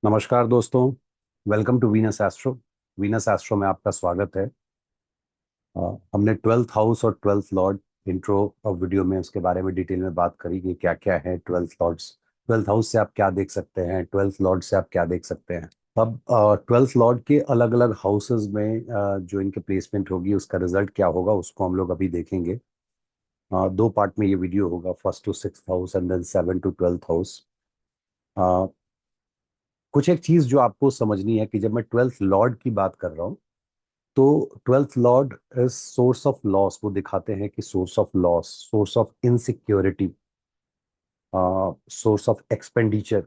नमस्कार दोस्तों। Welcome to Venus Astro. Venus Astro में आपका स्वागत है। हमने ट्वेल्थ हाउस और ट्वेल्थ लॉर्ड इंट्रो और वीडियो में उसके बारे में डिटेल में बात करी कि क्या क्या है ट्वेल्थ लॉर्ड्स। ट्वेल्थ हाउस से आप क्या देख सकते हैं, ट्वेल्थ लॉर्ड से आप क्या देख सकते हैं। अब ट्वेल्थ लॉर्ड के अलग अलग हाउसेज में जो इनके प्लेसमेंट होगी उसका रिजल्ट क्या होगा उसको हम लोग अभी देखेंगे। दो पार्ट में ये वीडियो होगा, first to six house and then seven to twelfth house. कुछ एक चीज जो आपको समझनी है कि जब मैं ट्वेल्थ लॉर्ड की बात कर रहा हूँ तो twelfth Lord is source of loss. वो दिखाते हैं कि source of loss, source of insecurity, source of expenditure.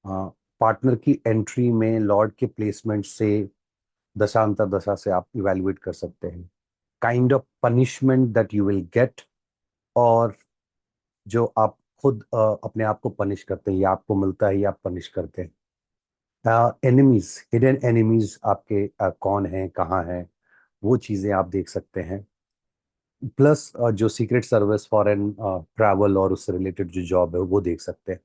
Partner की एंट्री में लॉर्ड के प्लेसमेंट से दशांतर दशा से आप इवेल्युएट कर सकते हैं kind of punishment that you will get, और जो आप खुद अपने आप को पनिश करते हैं या आपको मिलता है या आप पनिश करते हैं। एनिमीज, हिडन एनिमीज आपके कौन हैं, कहाँ हैं, वो चीज़ें आप देख सकते हैं। प्लस जो सीक्रेट सर्विस, फॉरेन ट्रैवल और उससे रिलेटेड जो जॉब है वो देख सकते हैं।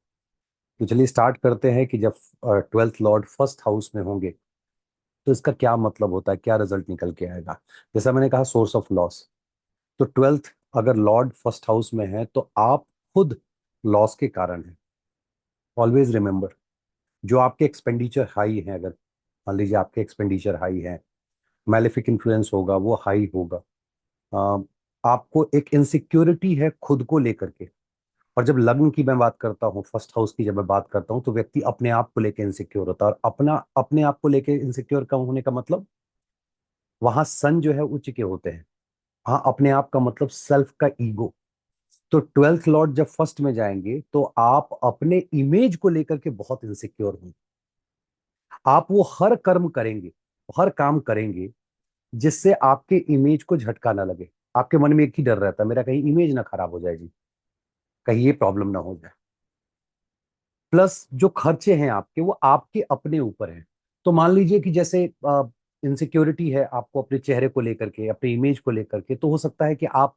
तो चलिए स्टार्ट करते हैं कि जब ट्वेल्थ लॉर्ड फर्स्ट हाउस में होंगे तो इसका क्या मतलब होता है, क्या रिजल्ट निकल के आएगा। जैसा मैंने कहा, सोर्स ऑफ लॉस। तो ट्वेल्थ अगर लॉर्ड फर्स्ट हाउस में है तो आप खुद लॉस के कारण हैं। ऑलवेज रिमेंबर, जो आपके एक्सपेंडिचर हाई हैं, अगर मान लीजिए आपके एक्सपेंडिचर हाई है, मैलेफिक इन्फ्लुएंस होगा, वो हाई होगा। अ, आपको एक इनसिक्योरिटी है खुद को लेकर के। और जब लग्न की मैं बात करता हूँ, फर्स्ट हाउस की जब मैं बात करता हूँ, तो व्यक्ति अपने आप को लेकर इनसिक्योर होता है। और अपने आप को लेकर इनसिक्योर कम होने का मतलब, वहां सन जो है उच्च के होते हैं। हाँ, अपने आप का मतलब सेल्फ का ईगो। तो ट्वेल्थ लॉर्ड जब फर्स्ट में जाएंगे तो आप अपने इमेज को लेकर के बहुत इनसिक्योर होंगे। आप वो हर कर्म करेंगे, हर काम करेंगे जिससे आपके इमेज को झटका ना लगे। आपके मन में एक ही डर रहता है, मेरा कहीं इमेज ना खराब हो जाए जी, कहीं ये प्रॉब्लम ना हो जाए। प्लस जो खर्चे हैं आपके, वो आपके अपने ऊपर हैं। तो मान लीजिए कि जैसे इनसिक्योरिटी है आपको अपने चेहरे को लेकर के, अपने इमेज को लेकर के, तो हो सकता है कि आप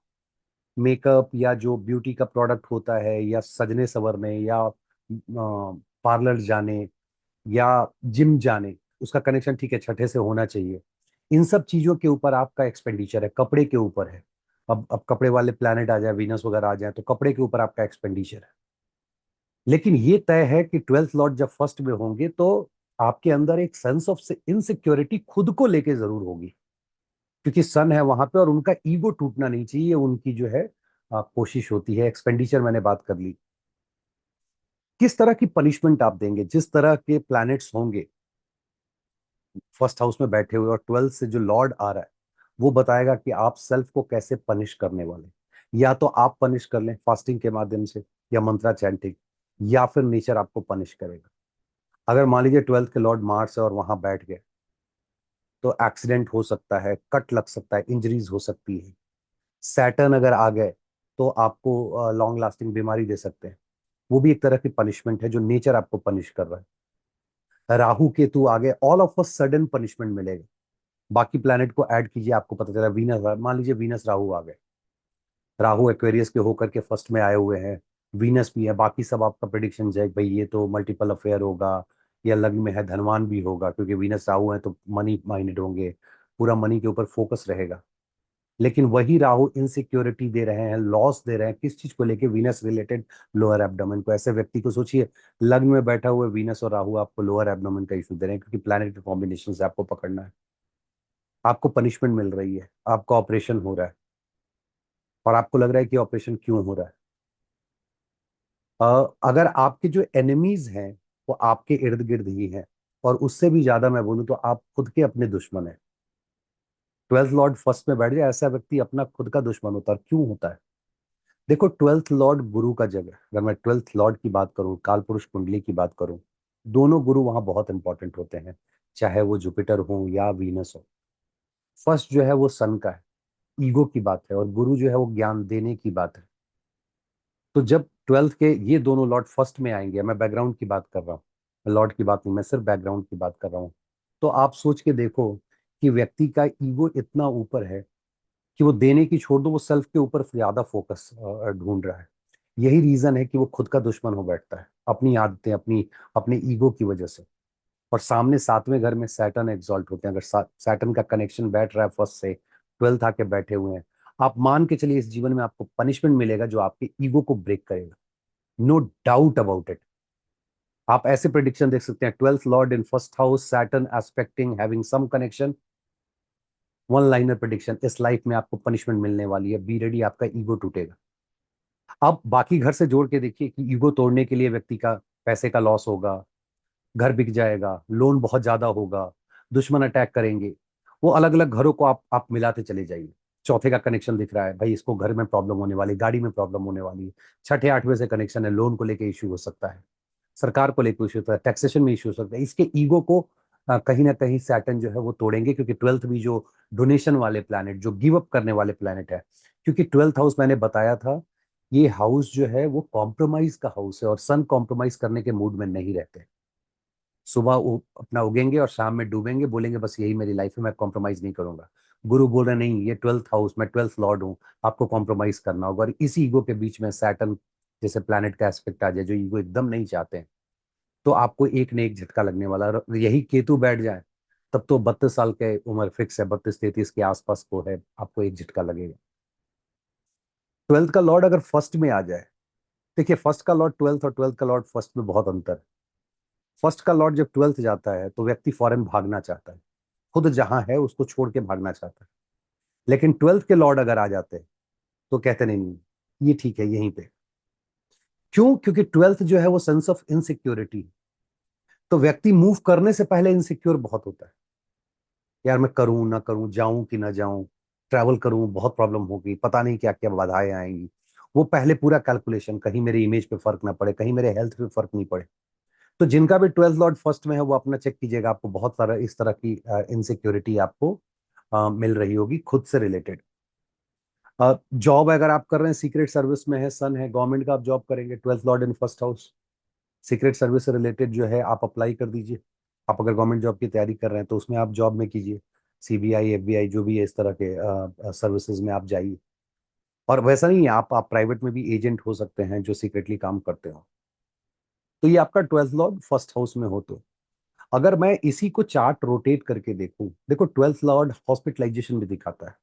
मेकअप या जो ब्यूटी का प्रोडक्ट होता है, या सजने संवरने, या पार्लर जाने, या जिम जाने, उसका कनेक्शन ठीक है छठे से होना चाहिए। इन सब चीजों के ऊपर आपका एक्सपेंडिचर है, कपड़े के ऊपर है। अब कपड़े वाले प्लैनेट आ जाए, वीनस वगैरह आ जाए, तो कपड़े के ऊपर आपका एक्सपेंडिचर है। लेकिन ये तय है कि ट्वेल्थ लॉर्ड जब फर्स्ट में होंगे तो आपके अंदर एक सेंस ऑफ इनसिक्योरिटी खुद को लेके जरूर होगी, क्योंकि सन है वहां पे और उनका ईगो टूटना नहीं चाहिए। उनकी जो है कोशिश होती है। एक्सपेंडिचर मैंने बात कर ली। किस तरह की पनिशमेंट आप देंगे, जिस तरह के प्लैनेट्स होंगे फर्स्ट हाउस में बैठे हुए, और ट्वेल्थ से जो लॉर्ड आ रहा है वो बताएगा कि आप सेल्फ को कैसे पनिश करने वाले। या तो आप पनिश कर लें फास्टिंग के माध्यम से, या मंत्रा चैंटिंग, या फिर नेचर आपको पनिश करेगा। अगर मान लीजिए ट्वेल्थ के लॉर्ड मार्स है और वहां बैठ गए, तो एक्सीडेंट हो सकता है, कट लग सकता है, इंजरीज हो सकती है। सैटर्न अगर आ गए तो आपको लॉन्ग लास्टिंग बीमारी दे सकते हैं। वो भी एक तरह की पनिशमेंट है जो नेचर आपको पनिश कर रहा है। राहु केतु आ गए, all of a sudden punishment मिलेगा। बाकी प्लैनेट को ऐड कीजिए, आपको पता चला वीनस, मान लीजिए वीनस राहु आ गए, राहु एक्वेरियस के होकर के फर्स्ट में आए हुए हैं, वीनस भी है, बाकी सब आपका प्रिडिक्शन है भाई ये तो मल्टीपल अफेयर होगा, या लग्न में है धनवान भी होगा, क्योंकि वीनस राहु है तो मनी माइंडेड होंगे, पूरा मनी के ऊपर फोकस रहेगा। लेकिन वही राहु इनसिक्योरिटी दे रहे हैं, लॉस दे रहे हैं, किस चीज को लेके, वीनस रिलेटेड लोअर एब्डोमेन को। ऐसे व्यक्ति को सोचिए, लग्न में बैठा हुआ वीनस और राहु आपको लोअर एब्डोमेन का इशू दे रहे हैं, क्योंकि प्लैनेटरी कॉम्बिनेशन से आपको पकड़ना है। आपको पनिशमेंट मिल रही है, आपका ऑपरेशन हो रहा है, और आपको लग रहा है कि ऑपरेशन क्यों हो रहा है। अगर आपके जो एनिमीज हैं वो आपके इर्द गिर्द ही हैं, और उससे भी ज्यादा मैं बोलूं तो आप खुद के अपने दुश्मन हैं। ट्वेल्थ लॉर्ड फर्स्ट में बैठ जाए, ऐसा व्यक्ति अपना खुद का दुश्मन होता है। क्यों होता है? देखो, ट्वेल्थ लॉर्ड गुरु का जगह, अगर मैं ट्वेल्थ लॉर्ड की बात करूं, काल पुरुष कुंडली की बात करूं, दोनों गुरु वहां बहुत इंपॉर्टेंट होते हैं, चाहे वो जुपिटर हो या वीनस हो। फर्स्ट जो है वो सन का है, ईगो की बात है, और गुरु जो है वो ज्ञान देने की बात है। तो जब ट्वेल्थ के ये दोनों लॉर्ड फर्स्ट में आएंगे, मैं बैकग्राउंड की बात कर रहा हूँ, मैं लॉर्ड की बात नहीं, मैं सिर्फ बैकग्राउंड की बात कर रहा हूँ। तो आप सोच के देखो कि व्यक्ति का ईगो इतना ऊपर है कि वो देने की छोड़ दो, वो सेल्फ के ऊपर ज्यादा फोकस ढूंढ रहा है। यही रीजन है कि वो खुद का दुश्मन हो बैठता है। अपनी आदतें, अपनी अपने ईगो की वजह से। और सामने सातवें घर में सैटर्न एग्जॉल्ट होते हैं। अगर सैटर्न का कनेक्शन बैठ रहा है फर्स्ट से, ट्वेल्थ आके बैठे हुए हैं, आप मान के चलिए इस जीवन में आपको पनिशमेंट मिलेगा जो आपके ईगो को ब्रेक करेगा। No doubt about it. आप ऐसे प्रिडिक्शन देख सकते हैं, twelfth lord in first house, Saturn aspecting having some connection, one liner prediction, इस लाइफ में आपको पनिशमेंट मिलने वाली है, बी रेडी, आपका ईगो टूटेगा। अब बाकी घर से जोड़ के देखिए कि ईगो तोड़ने के लिए व्यक्ति का पैसे का लॉस होगा, घर बिक जाएगा, लोन बहुत ज्यादा होगा, दुश्मन अटैक करेंगे। वो अलग अलग घरों को आप मिलाते चले जाइए। चौथे का कनेक्शन दिख रहा है, भाई इसको घर में प्रॉब्लम होने वाली, गाड़ी में प्रॉब्लम होने वाली है। छठे आठवें से कनेक्शन है, लोन को लेके इश्यू हो सकता है, सरकार को लेकर इश्यू होता है, टैक्सेशन में इश्यू हो सकता है। इसके ईगो को कहीं ना कहीं सैटर्न जो है वो तोड़ेंगे, क्योंकि ट्वेल्थ भी जो डोनेशन वाले प्लैनेट, जो गिव अप करने वाले प्लैनेट है, क्योंकि ट्वेल्थ हाउस मैंने बताया था, ये हाउस जो है वो कॉम्प्रोमाइज का हाउस है, और सन कॉम्प्रोमाइज करने के मूड में नहीं रहते। सुबह अपना उगेंगे और शाम में डूबेंगे, बोलेंगे बस यही मेरी लाइफ है, मैं कॉम्प्रोमाइज नहीं करूंगा। गुरु बोल रहे नहीं, ये ट्वेल्थ हाउस, मैं ट्वेल्थ लॉर्ड हूँ, आपको कॉम्प्रोमाइज करना होगा। और इसी ईगो के बीच में सैटर्न जैसे प्लैनेट का एस्पेक्ट आ जाए, जो ईगो एकदम नहीं चाहते हैं, तो आपको एक न एक झटका लगने वाला है। और यही केतु बैठ जाए तब तो 32 साल के उम्र फिक्स है, 32-33 के आसपास को है, आपको एक झटका लगेगा। ट्वेल्थ का लॉर्ड अगर फर्स्ट में आ जाए, देखिए फर्स्ट का लॉर्ड ट्वेल्थ और ट्वेल्थ का लॉर्ड फर्स्ट में बहुत अंतर है। फर्स्ट का लॉर्ड जब ट्वेल्थ जाता है तो व्यक्ति फॉरेन भागना चाहता है, खुद जहां है उसको छोड़ के भागना चाहता है। लेकिन ट्वेल्थ के लॉर्ड अगर आ जाते हैं तो कहते नहीं नहीं, ये ठीक है यहीं पे। क्यों? क्योंकि ट्वेल्थ जो है वो सेंस ऑफ इनसिक्योरिटी, तो व्यक्ति मूव करने से पहले इनसिक्योर बहुत होता है। यार मैं करूं ना करूं, जाऊं कि ना जाऊं, ट्रैवल करूं, बहुत प्रॉब्लम होगी, पता नहीं क्या क्या बाधाएं आएंगी। वो पहले पूरा कैलकुलेशन, कहीं मेरे इमेज पे फर्क ना पड़े, कहीं मेरे हेल्थ पे फर्क नहीं पड़े। तो जिनका भी ट्वेल्थ लॉर्ड फर्स्ट में है वो अपना चेक कीजिएगा, आपको बहुत सारा इस तरह की इनसिक्योरिटी आपको मिल रही होगी खुद से रिलेटेड। जॉब अगर आप कर रहे हैं, सीक्रेट सर्विस में है, सन है, गवर्नमेंट का आप जॉब करेंगे, twelfth lord in first house, secret service से रिलेटेड जो है आप अप्लाई कर दीजिए। आप अगर गवर्नमेंट जॉब की तैयारी कर रहे हैं तो उसमें आप जॉब में कीजिए, सीबीआई एफबीआई जो भी है इस तरह के सर्विसेज में आप जाइए। और वैसा नहीं है, आप प्राइवेट में भी एजेंट हो सकते हैं जो सीक्रेटली काम करते हो। तो ये आपका ट्वेल्थ लॉर्ड फर्स्ट हाउस में हो। तो अगर मैं इसी को चार्ट रोटेट करके देखूं, देखो ट्वेल्थ लॉर्ड हॉस्पिटलाइजेशन भी दिखाता है,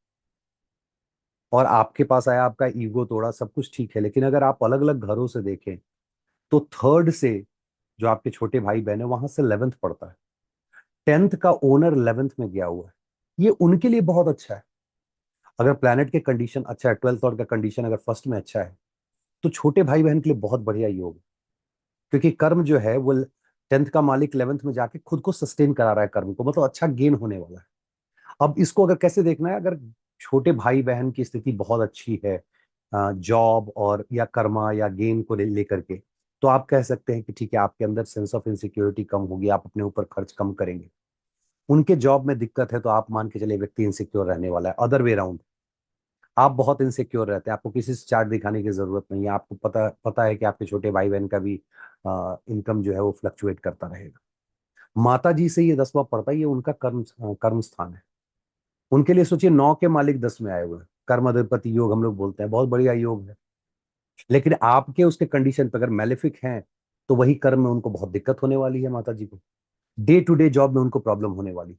और आपके पास आया, आपका ईगो तोड़ा, सब कुछ ठीक है। लेकिन अगर आप अलग अलग घरों से देखें तो थर्ड से जो आपके छोटे भाई बहन है वहां से 11th पड़ता है, 10th का ओनर 11th में गया हुआ है। ये उनके लिए बहुत अच्छा है। अगर प्लैनेट के कंडीशन अच्छा है, ट्वेल्थ लॉर्ड का कंडीशन अगर फर्स्ट में अच्छा है, तो छोटे भाई बहन के लिए बहुत बढ़िया योग है। क्योंकि कर्म जो है वो 10th का मालिक 11th में जाके खुद को सस्टेन करा रहा है कर्म को, मतलब अच्छा गेन होने वाला है। अब इसको अगर कैसे देखना है, अगर छोटे भाई बहन की स्थिति बहुत अच्छी है जॉब और या कर्मा या गेन को लेकर के, तो आप कह सकते हैं कि ठीक है, आपके अंदर सेंस ऑफ इनसिक्योरिटी कम होगी, आप अपने ऊपर खर्च कम करेंगे। उनके जॉब में दिक्कत है तो आप मान के चले व्यक्ति इनसिक्योर रहने वाला है। अदर वे राउंड, आप बहुत इनसिक्योर रहते हैं, आपको किसी से चार्ट दिखाने की जरूरत नहीं है, आपको पता पता है कि आपके छोटे भाई बहन का भी इनकम जो है वो फ्लक्चुएट करता रहेगा। माता जी से ये 10वां पड़ता है, ये उनका कर्म स्थान है। उनके लिए सोचिए 9 के मालिक 10 में आए हुए हैं, कर्माधिपति योग हम लोग बोलते हैं, बहुत बढ़िया योग है। लेकिन आपके उसके कंडीशन पे अगर मैलेफिक हैं तो वही कर्म में उनको बहुत दिक्कत होने वाली है, माता जी को डे टू डे जॉब में उनको प्रॉब्लम होने वाली।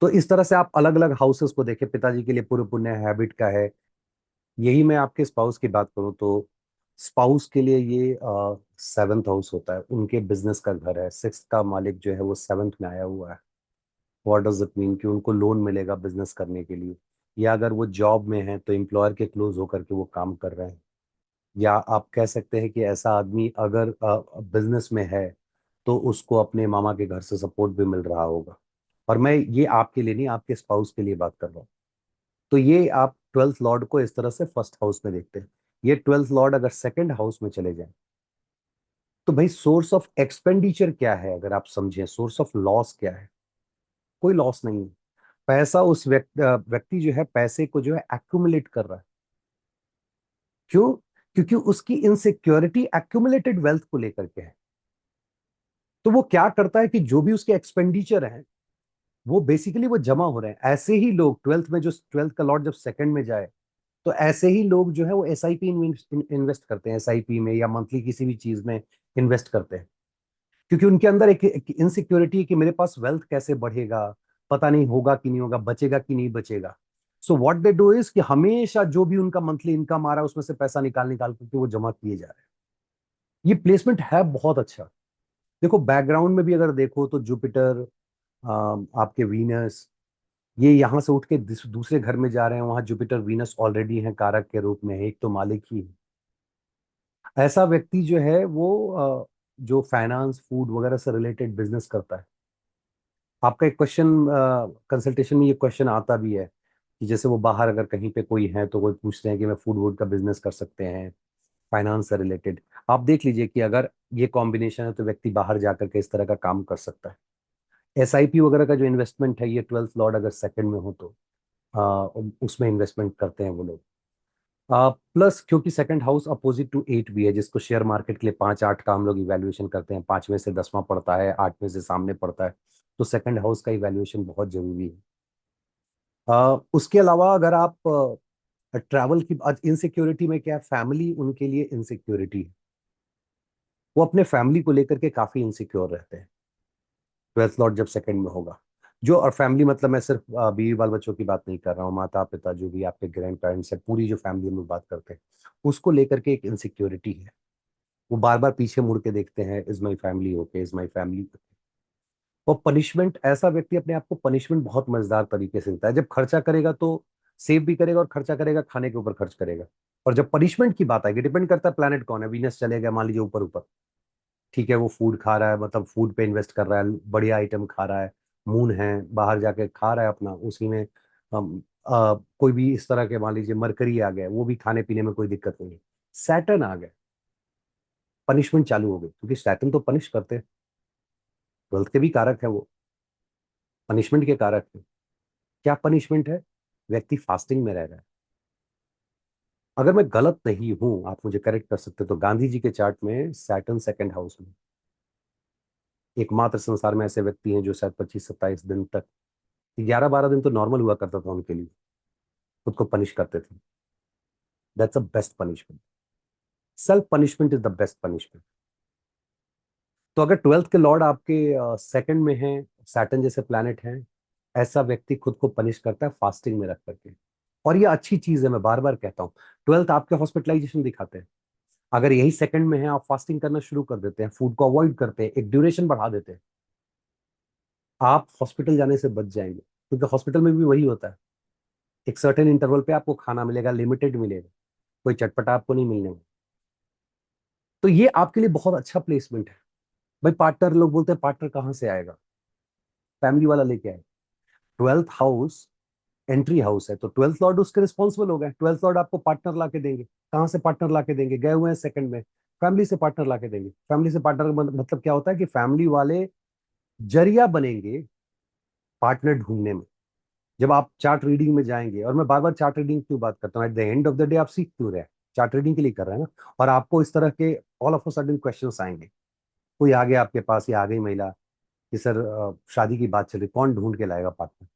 तो इस तरह से आप अलग अलग हाउसेस को देखें, पिताजी के लिए पूर्व पुण्य हैबिट का है। यही मैं आपके स्पाउस की बात करूं तो स्पाउस के लिए ये 7th हाउस होता है, उनके बिजनेस का घर है, 6th का मालिक जो है वो 7th में आया हुआ है। व्हाट डज इट मीन कि उनको लोन मिलेगा बिजनेस करने के लिए, या अगर वो जॉब में है तो एम्प्लॉयर के क्लोज होकर के वो काम कर रहे हैं। या आप कह सकते हैं कि ऐसा आदमी अगर बिजनेस में है तो उसको अपने मामा के घर से सपोर्ट भी मिल रहा होगा। और मैं ये आपके लिए नहीं, आपके स्पाउस के लिए बात कर रहा हूँ। तो ये आप ट्वेल्थ लॉर्ड को इस तरह से फर्स्ट हाउस में देखते हैं। ये ट्वेल्थ लॉर्ड अगर सेकंड हाउस में चले जाए तो भाई सोर्स ऑफ एक्सपेंडिचर क्या है, अगर आप समझें सोर्स ऑफ लॉस क्या है, कोई लॉस नहीं है। पैसा उस व्यक्ति जो है पैसे को जो है एक्यूमुलेट कर रहा है। क्यों? क्योंकि उसकी इनसिक्योरिटी एक्यूमुलेटेड वेल्थ को लेकर के है। तो वो क्या करता है कि जो भी उसके एक्सपेंडिचर है वो बेसिकली वो जमा हो रहे हैं। ऐसे ही लोग ट्वेल्थ में, जो ट्वेल्थ का लॉर्ड जब सेकंड में जाए, तो ऐसे ही लोग जो है वो एसआईपी इन्वेस्ट करते हैं, एसआईपी में या मंथली किसी भी चीज में इन्वेस्ट करते हैं, क्योंकि उनके अंदर एक इनसिक्योरिटी है कि मेरे पास वेल्थ कैसे बढ़ेगा, पता नहीं होगा कि नहीं होगा, बचेगा कि नहीं बचेगा। So what they do is कि हमेशा जो भी उनका मंथली इनकम आ रहा है उसमें से पैसा निकाल निकाल करके वो जमा किए जा रहे हैं। ये प्लेसमेंट है बहुत अच्छा। देखो बैकग्राउंड में भी अगर देखो तो जुपिटर, आपके वीनस, ये यहाँ से उठ के दूसरे घर में जा रहे हैं, वहां जुपिटर वीनस ऑलरेडी है कारक के रूप में है, एक तो मालिक ही है। ऐसा व्यक्ति जो है वो जो फाइनेंस फूड वगैरह से रिलेटेड बिजनेस करता है। आपका एक क्वेश्चन कंसल्टेशन में ये क्वेश्चन आता भी है कि जैसे वो बाहर अगर कहीं पे कोई है तो कोई पूछते हैं कि मैं फूड वूड का बिजनेस कर सकते हैं फाइनेंस से रिलेटेड। आप देख लीजिए कि अगर ये कॉम्बिनेशन है तो व्यक्ति बाहर जाकर के इस तरह का काम कर सकता है। एसआईपी वगैरह का जो इन्वेस्टमेंट है, ये 12th लॉर्ड अगर सेकंड में हो तो उसमें इन्वेस्टमेंट करते हैं वो लोग। प्लस क्योंकि सेकंड हाउस अपोजिट टू 8 भी है, जिसको शेयर मार्केट के लिए 5 8 का हम लोग इवैल्यूएशन करते हैं, 5 में से 10वां पड़ता है, 8 में से सामने पड़ता है। तो सेकंड हाउस का इवैल्यूएशन बहुत जरूरी है। उसके अलावा अगर आप ट्रैवल की इनसिक्योरिटी में क्या है, फैमिली उनके लिए इनसिक्योरिटी है। वो अपने फैमिली को लेकर के काफी इनसिक्योर रहते हैं 12th लॉर्ड जब सेकंड में होगा। जो, और फैमिली मतलब मैं सिर्फ बीवी बाल बच्चों की बात नहीं कर रहा हूँ, माता पिता जो भी आपके ग्रैंड पेरेंट्स है, पूरी जो फैमिली हम लोग बात करते हैं, उसको लेकर के एक इनसिक्योरिटी है। वो बार बार पीछे मुड़ के देखते हैं, is my family okay, is my family. और पनिशमेंट, ऐसा व्यक्ति अपने आप को पनिशमेंट बहुत मजेदार तरीके से देता है। जब खर्चा करेगा तो सेव भी करेगा, और खर्चा करेगा खाने के ऊपर खर्च करेगा। और जब पनिशमेंट की बात आएगी, डिपेंड करता है प्लैनेट कौन है, वीनस चले गया मान लीजिए ऊपर ऊपर, ठीक है, वो फूड खा रहा है, मतलब फूड पे इन्वेस्ट कर रहा है, बढ़िया आइटम खा रहा है। मून है, बाहर जाके खा रहा है अपना, उसी में कोई भी इस तरह के मान लीजिए मरकरी आ गए, वो भी खाने पीने में कोई दिक्कत नहीं है। सैटर्न आ गए, पनिशमेंट चालू हो गई, क्योंकि सैटर्न तो पनिश करते हैं, वेल्थ के भी कारक है वो, पनिशमेंट के कारक है। क्या पनिशमेंट है? व्यक्ति फास्टिंग में रह रहा है। अगर मैं गलत नहीं हूं, आप मुझे करेक्ट कर सकते हो, तो गांधी जी के चार्ट में सैटर्न सेकंड हाउस में, एकमात्र संसार में ऐसे व्यक्ति हैं जो शायद 25 27 दिन तक, 11 12 दिन तो नॉर्मल हुआ करता था उनके लिए, खुद को पनिश करते थे। That's a best punishment. Self punishment is the best punishment. तो अगर 12th के लॉर्ड आपके सेकंड में है, सैटर्न जैसे प्लैनेट है, ऐसा व्यक्ति खुद को पनिश करता है फास्टिंग में रख करके। और ये अच्छी चीज है, मैं बार बार कहता हूँ। 12th आपके हॉस्पिटलाइजेशन दिखाते हैं। अगर यही सेकंड में है, आप फास्टिंग करना शुरू कर देते हैं, फूड को अवॉइड करते हैं, एक ड्यूरेशन बढ़ा देते हैं, आप हॉस्पिटल जाने से बच जाएंगे। क्योंकि हॉस्पिटल में भी वही होता है, एक सर्टेन इंटरवल पे आपको खाना मिलेगा, लिमिटेड मिलेगा, कोई चटपटा आपको नहीं मिलने वाला। तो ये आपके लिए बहुत अच्छा प्लेसमेंट है। भाई पार्टनर, लोग बोलते हैं पार्टनर कहाँ से आएगा, फैमिली वाला लेके आए। 12th हाउस एंट्री हाउस है, तो 12th लॉर्ड उसके रिस्पॉन्सिबल हो गए। 12th लॉर्ड आपको पार्टनर ला के देंगे। कहाँ से पार्टनर ला के देंगे? गए हुए हैं सेकंड में, फैमिली से पार्टनर ला के देंगे। फैमिली से पार्टनर मतलब क्या होता है कि फैमिली वाले जरिया बनेंगे पार्टनर ढूंढने में। जब आप चार्ट रीडिंग में जाएंगे, और मैं बार बार चार्ट रीडिंग क्यों बात करता हूँ, at the end of the day आप सीख क्यों रहे हैं? चार्ट रीडिंग के लिए कर रहे हैं ना। और आपको इस तरह के all of a sudden questions आएंगे। कोई आ गया आपके पास, या आ गई महिला कि सर शादी की बात चल रही, कौन ढूंढ के लाएगा पार्टनर?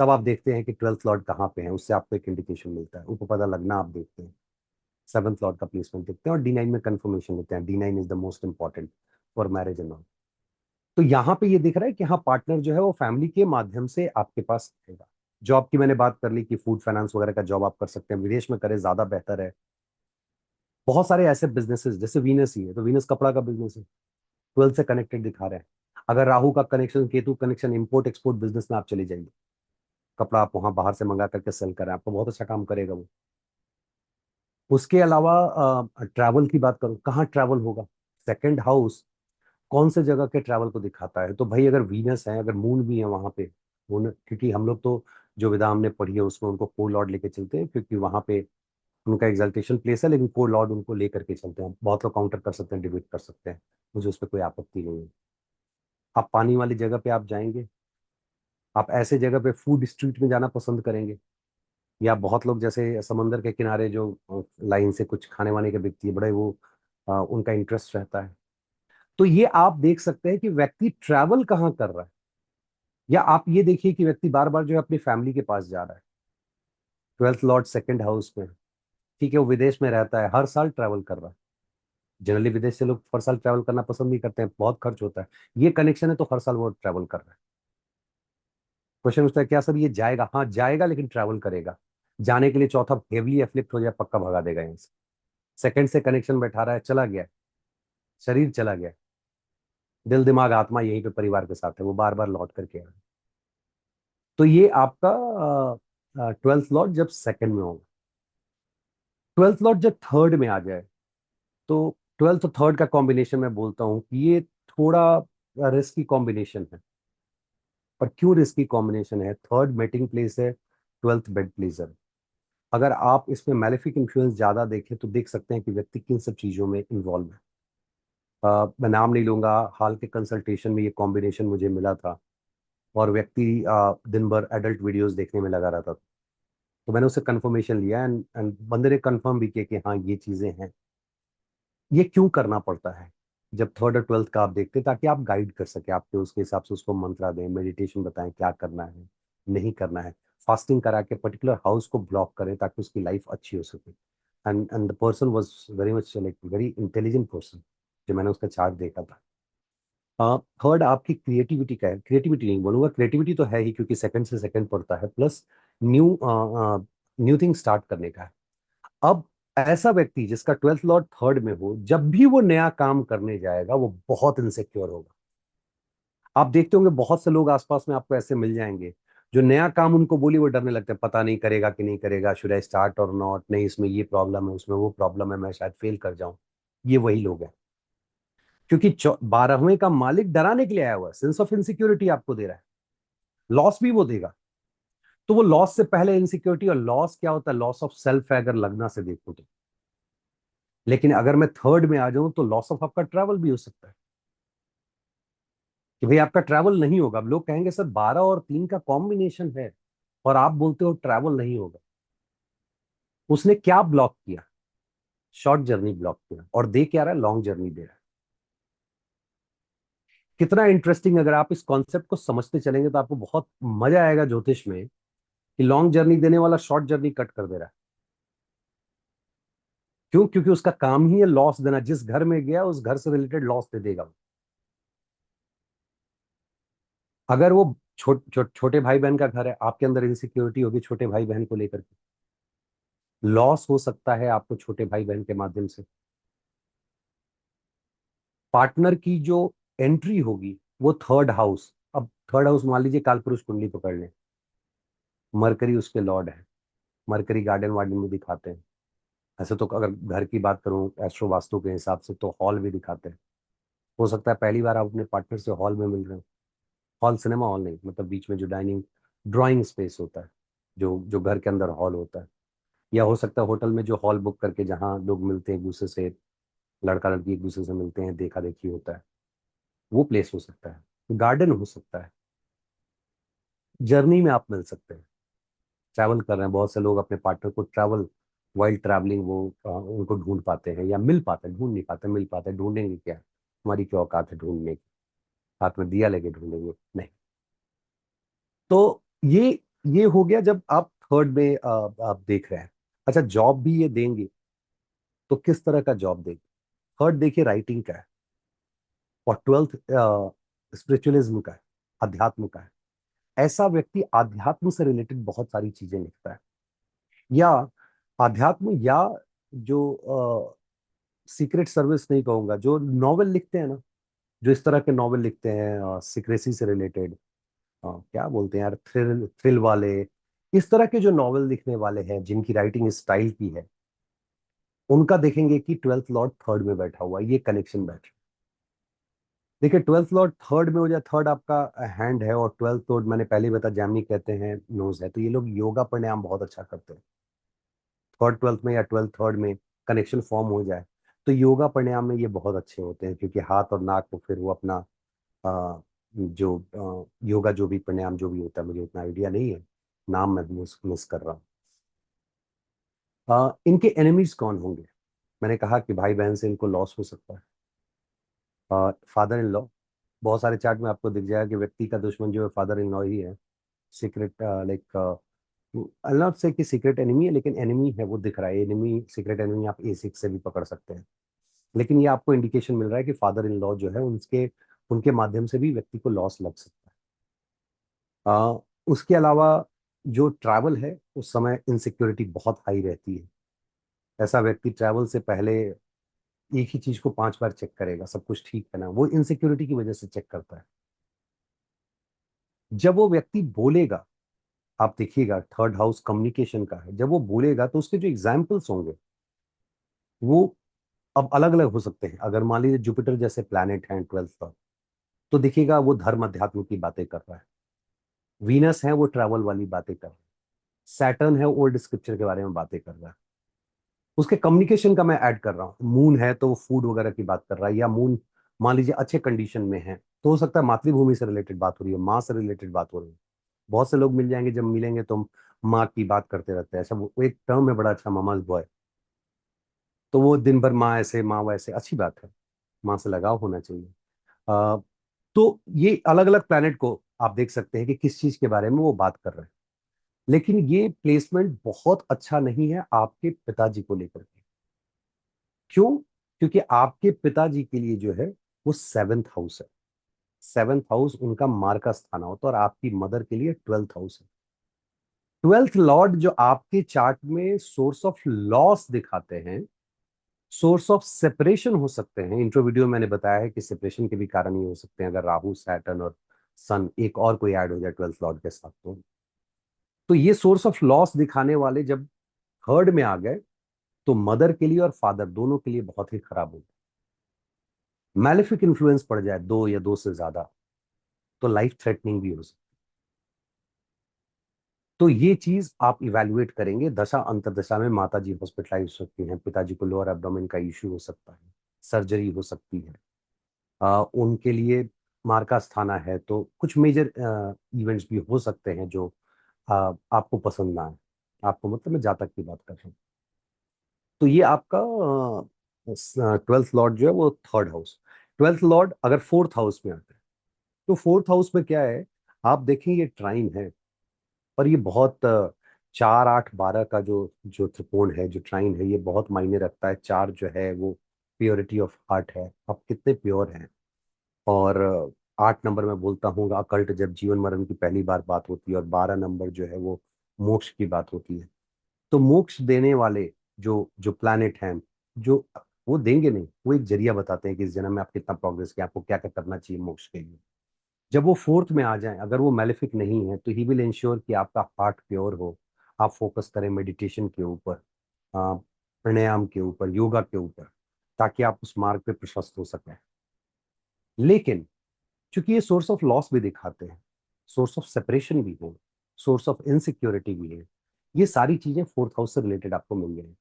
तब आप देखते हैं कि 12th लॉर्ड कहाँ पे है, उससे आपको एक इंडिकेशन मिलता है, ऊपर पता लगना आप देखते हैं। 7th लॉर्ड का प्लेसमेंट देखते हैं, और D9 में कंफर्मेशन देते हैं। D9 is the most important for marriage and all. तो यहाँ पे ये दिख रहा है कि हाँ, पार्टनर जो है वो फैमिली के माध्यम से आपके पास आएगा। जॉब की मैंने बात कर ली कि फूड फाइनेंस वगैरह का जॉब आप कर सकते हैं, विदेश में करें ज्यादा बेहतर है। बहुत सारे ऐसे बिजनेसेस, जैसे वीनस ही है, तो वीनस कपड़ा का बिजनेस है, 12 से कनेक्टेड दिखा रहे हैं। अगर राहु का connection, Ketu connection, import export business में आप चले जाइए, कपड़ा आप वहां बाहर से मंगा करके सेल करें, आपको बहुत अच्छा काम करेगा वो। उसके अलावा ट्रैवल की बात करूं, कहाँ ट्रैवल होगा? सेकंड हाउस कौन से जगह के ट्रैवल को दिखाता है? तो भाई अगर वीनस है, अगर मून भी है वहां पे, मून, क्योंकि हम लोग तो जो विधा हमने पढ़ी है उसमें उनको कोर लॉर्ड लेके चलते हैं, क्योंकि वहां पे उनका एग्जल्टेशन प्लेस है, लेकिन कोर लॉर्ड उनको लेकर के चलते हैं। बहुत लोग काउंटर कर सकते हैं, डिबेट कर सकते हैं, मुझे उस पर कोई आपत्ति नहीं है। आप पानी वाली जगह पे आप जाएंगे, आप ऐसे जगह पे फूड स्ट्रीट में जाना पसंद करेंगे, या बहुत लोग जैसे समंदर के किनारे जो लाइन से कुछ खाने वाने के बिकती है, बड़े वो उनका इंटरेस्ट रहता है। तो ये आप देख सकते हैं कि व्यक्ति ट्रैवल कहाँ कर रहा है। या आप ये देखिए कि व्यक्ति बार बार जो है अपनी फैमिली के पास जा रहा है, 12th लॉर्ड सेकंड हाउस में, ठीक है, वो विदेश में रहता है, हर साल ट्रैवल कर रहा है, जनरली विदेश से लोग हर साल ट्रैवल करना पसंद नहीं करते हैं, बहुत खर्च होता है। ये कनेक्शन है तो हर साल वो ट्रैवल कर रहा है। क्वेश्चन उठता है क्या सर ये जाएगा? हाँ जाएगा, लेकिन ट्रैवल करेगा। जाने के लिए चौथा हेवली एफ्लिक्ट हो जाए, पक्का भगा देगा यहाँ से। सेकंड से कनेक्शन बैठा रहा है, चला गया, शरीर चला गया, दिल दिमाग आत्मा यहीं पे परिवार के साथ है, वो बार बार लौट करके आ रहा है। तो ये आपका ट्वेल्थ लॉर्ड जब सेकंड में होगा। ट्वेल्थ लॉर्ड जब थर्ड में आ जाए, तो ट्वेल्थ और थर्ड का कॉम्बिनेशन मैं बोलता हूँ कि ये थोड़ा रिस्की कॉम्बिनेशन है। पर क्यों रिस्की कॉम्बिनेशन है? थर्ड मेटिंग प्लेस है, ट्वेल्थ बेड प्लेस है। अगर आप इसमें मैलेफिक इन्फ्लुएंस ज्यादा देखें तो देख सकते हैं कि व्यक्ति किन सब चीजों में इन्वॉल्व है। मैं नाम नहीं लूंगा, हाल के कंसल्टेशन में ये कॉम्बिनेशन मुझे मिला था, और व्यक्ति दिन भर एडल्ट वीडियोस देखने में लगा रहता था। तो मैंने उससे कंफर्मेशन लिया, एंड बंदे ने कंफर्म भी किया कि हाँ ये चीजें हैं। ये क्यों करना पड़ता है जब थर्ड और ट्वेल्थ का आप देखते हैं? ताकि आप गाइड कर सके, आपके उसके हिसाब से उसको मंत्रा दें, मेडिटेशन बताएं क्या करना है, नहीं करना है। फास्टिंग करा के पर्टिकुलर हाउस को ब्लॉक करें ताकि उसकी लाइफ अच्छी हो सके। And the person was very much like very intelligent person, जो मैंने उसका चार्ट देखा था। थर्ड आपकी क्रिएटिविटी का है। क्रिएटिविटी नहीं बोलूंगा, क्रिएटिविटी तो है ही, क्योंकि सेकंड से सेकंड पड़ता है, plus new new thing start करने का है। अब ऐसा व्यक्ति जिसका ट्वेल्थ लॉर्ड थर्ड में हो, जब भी वो नया काम करने जाएगा वो बहुत इनसिक्योर होगा। आप देखते होंगे बहुत से लोग आसपास में आपको ऐसे मिल जाएंगे, जो नया काम उनको बोली वो डरने लगते हैं, पता नहीं करेगा कि नहीं करेगा, शुड आई स्टार्ट और नॉट, नहीं इसमें ये प्रॉब्लम है, उसमें वो प्रॉब्लम है, मैं शायद फेल कर जाऊं। ये वही लोग हैं, क्योंकि 12वें का मालिक डराने के लिए आया हुआ है, सेंस ऑफ इनसिक्योरिटी आपको दे रहा है। लॉस भी वो देगा। तो वो लॉस से पहले इनसिक्योरिटी, और लॉस क्या होता है? लॉस ऑफ सेल्फ है अगर लगना से देखो तो। लेकिन अगर मैं थर्ड में आ जाऊं तो लॉस ऑफ आपका ट्रैवल भी हो सकता है, कि भाई आपका ट्रैवल नहीं होगा। अब लोग कहेंगे सर 12 और 3 का कॉम्बिनेशन है और आप बोलते हो ट्रैवल नहीं होगा। उसने क्या ब्लॉक किया? शॉर्ट जर्नी ब्लॉक किया, और दे क्या रहा है? लॉन्ग जर्नी दे रहा है। कितना इंटरेस्टिंग! अगर आप इस कॉन्सेप्ट को समझते चलेंगे तो आपको बहुत मजा आएगा ज्योतिष में, कि लॉन्ग जर्नी देने वाला शॉर्ट जर्नी कट कर दे रहा है। क्यों? क्योंकि उसका काम ही है लॉस देना। जिस घर में गया उस घर से रिलेटेड लॉस दे देगा वो। अगर वो छोटे भाई बहन का घर है, आपके अंदर इनसिक्योरिटी होगी छोटे भाई बहन को लेकर के, लॉस हो सकता है आपको छोटे भाई बहन के माध्यम से। पार्टनर की जो एंट्री होगी वो थर्ड हाउस, अब थर्ड हाउस मान लीजिए कालपुरुष कुंडली पकड़ लें, मरकरी उसके लॉर्ड है। मरकरी गार्डन वार्डन में दिखाते हैं। ऐसे तो अगर घर की बात करूं एस्ट्रो वास्तु के हिसाब से तो हॉल भी दिखाते हैं। हो सकता है पहली बार आप अपने पार्टनर से हॉल में मिल रहे हो। हॉल सिनेमा हॉल नहीं, मतलब बीच में जो डाइनिंग ड्राइंग स्पेस होता है, जो जो घर के अंदर हॉल होता है। या हो सकता है होटल में जो हॉल बुक करके जहाँ लोग मिलते हैं एक दूसरे से, लड़का लड़की एक दूसरे से मिलते हैं, देखा देखी होता है, वो प्लेस हो सकता है। गार्डन हो सकता है। जर्नी में आप मिल सकते हैं। ट्रैवल कर रहे हैं, बहुत से लोग अपने पार्टनर को ट्रैवल, वाइल्ड ट्रैवलिंग वो उनको ढूंढ पाते हैं या मिल पाते हैं, ढूंढ नहीं पाते, मिल पाते हैं। ढूंढेंगे क्या? हमारी क्या औकात है ढूंढने की? हाथ में दिया लेके ढूंढेंगे? नहीं। तो ये हो गया जब आप थर्ड में आप देख रहे हैं। अच्छा, जॉब भी ये देंगे, तो किस तरह का जॉब देंगे? थर्ड देखिए राइटिंग का है, और ट्वेल्थ स्पिरिचुअलिज्म का है, अध्यात्म का है। ऐसा व्यक्ति आध्यात्म से रिलेटेड बहुत सारी चीजें लिखता है, या आध्यात्म, या जो सीक्रेट सर्विस नहीं कहूंगा, जो नॉवेल लिखते हैं ना, जो इस तरह के नॉवेल लिखते हैं सीक्रेसी से रिलेटेड, क्या बोलते हैं यार, थ्रिल थ्रिल वाले, इस तरह के जो नॉवेल लिखने वाले हैं जिनकी राइटिंग स्टाइल की है, उनका देखेंगे कि ट्वेल्थ लॉर्ड थर्ड में बैठा हुआ है, ये कनेक्शन बैठ। देखिए ट्वेल्थ लॉर्ड थर्ड में हो जाए, थर्ड आपका हैंड है, और ट्वेल्थ लॉर्ड मैंने पहले ही बताया जैमिनी कहते हैं नोज है, तो ये लोग योगा प्राणायाम बहुत अच्छा करते हैं। थर्ड ट्वेल्थ में या ट्वेल्थ थर्ड में कनेक्शन फॉर्म हो जाए तो योगा प्राणायाम में ये बहुत अच्छे होते हैं, क्योंकि हाथ और नाक को फिर वो अपना जो योगा जो भी प्राणायाम जो भी होता है, मुझे उतना आइडिया नहीं है, नाम मैं मिस कर रहा हूँ। इनके एनिमीज कौन होंगे? मैंने कहा कि भाई बहन से इनको लॉस हो सकता है। फादर इन लॉ, बहुत सारे चार्ट में आपको दिख जाएगा कि व्यक्ति का दुश्मन जो है फादर इन लॉ ही है। सीक्रेट लाइक, आई नॉट से कि सीक्रेट एनिमी है, लेकिन एनिमी है वो दिख रहा है। एनिमी, सीक्रेट एनिमी आप A6 से भी पकड़ सकते हैं। लेकिन ये आपको इंडिकेशन मिल रहा है कि फादर इन लॉ जो है उनके उनके माध्यम से भी व्यक्ति को लॉस लग सकता है। आ, उसके अलावा जो ट्रैवल है उस समय इनसिक्योरिटी बहुत हाई रहती है। ऐसा व्यक्ति ट्रैवल से पहले एक ही चीज को 5 बार चेक करेगा, सब कुछ ठीक है ना, वो इनसिक्योरिटी की वजह से चेक करता है। जब वो व्यक्ति बोलेगा, आप देखिएगा थर्ड हाउस कम्युनिकेशन का है, जब वो बोलेगा तो उसके जो एग्जाम्पल्स होंगे वो अब अलग अलग हो सकते हैं। अगर मान लीजिए जुपिटर जैसे प्लैनेट हैं 12th पर, तो देखिएगा वो धर्म अध्यात्म की बातें कर रहा है। वीनस है वो ट्रैवल वाली बातें कर रहा है। सैटर्न है ओल्ड स्क्रिप्चर के बारे में बातें कर रहा है। उसके कम्युनिकेशन का मैं ऐड कर रहा हूँ। मून है तो वो फूड वगैरह की बात कर रहा है, या मून मान लीजिए अच्छे कंडीशन में है तो हो सकता है मातृभूमि से रिलेटेड बात हो रही है, माँ से रिलेटेड बात हो रही है। बहुत से लोग मिल जाएंगे, जब मिलेंगे तो माँ की बात करते रहते हैं। ऐसा वो एक टर्म है बड़ा अच्छा, मामाज बॉय। तो वो दिन भर माँ ऐसे माँ वैसे, अच्छी बात है, माँ से लगाव होना चाहिए। अ, तो ये अलग अलग प्लैनेट को आप देख सकते हैं कि किस चीज के बारे में वो बात कर रहे हैं। लेकिन ये प्लेसमेंट बहुत अच्छा नहीं है आपके पिताजी को लेकर के। क्यों? क्योंकि आपके पिताजी के लिए जो है वो 7th हाउस है। 7th हाउस उनका मार का स्थान होता है, और आपकी मदर के लिए 12th हाउस है। 12th लॉर्ड जो आपके चार्ट में सोर्स ऑफ लॉस दिखाते हैं, सोर्स ऑफ सेपरेशन हो सकते हैं। इंट्रो वीडियो में मैंने बताया है कि सेपरेशन के भी कारण ये हो सकते हैं अगर राहु सैटर्न और सन एक और कोई ऐड हो जाए 12th लॉर्ड के साथ। तो ये सोर्स ऑफ लॉस दिखाने वाले जब थर्ड में आ गए तो मदर के लिए और फादर दोनों के लिए बहुत ही खराब होगा। मैलेफिक इन्फ्लुएंस पड़ जाए दो या दो से ज्यादा तो लाइफ थ्रेटनिंग भी हो सकती है। तो ये चीज आप इवेल्युएट करेंगे। दशा अंतरदशा में माता जी हॉस्पिटलाइज हो सकती हैं, पिताजी को लोअर एब्डोमेन का इश्यू हो सकता है, सर्जरी हो सकती है। उनके लिए मार्का स्थाना है तो कुछ मेजर इवेंट्स भी हो सकते हैं जो आपको पसंद ना आए। आपको मतलब मैं जातक की बात कर रहा हूँ। तो ये आपका 12th लॉर्ड जो है वो थर्ड हाउस। 12th लॉर्ड अगर 4th हाउस में आता है तो 4th हाउस में क्या है, आप देखें ये ट्राइन है, पर ये बहुत 4 8 12 का जो जो त्रिकोण है, जो ट्राइन है, ये बहुत मायने रखता है। 4 जो है वो प्योरिटी ऑफ हार्ट है, आप कितने प्योर हैं। और 8 नंबर में बोलता हूँ अकल्ट, जब जीवन मरण की पहली बार बात होती है। और 12 नंबर जो है वो मोक्ष की बात होती है। तो मोक्ष देने वाले जो जो प्लैनेट हैं, जो वो देंगे नहीं, वो एक जरिया बताते हैं कि इस जन्म में आप कितना प्रोग्रेस किया, आपको क्या क्या करना चाहिए मोक्ष के लिए। जब वो 4th में आ जाए, अगर वो मेलेफिक नहीं है तो ही विल इंश्योर कि आपका हार्ट प्योर हो। आप फोकस करें मेडिटेशन के ऊपर, प्राणायाम के ऊपर, योगा के ऊपर, ताकि आप उस मार्ग पे प्रशस्त हो सकें। लेकिन चूंकि ये सोर्स ऑफ लॉस भी दिखाते हैं, सोर्स ऑफ सेपरेशन भी है, सोर्स ऑफ इनसिक्योरिटी भी है, ये सारी चीजें 4th हाउस से रिलेटेड आपको मिल गई।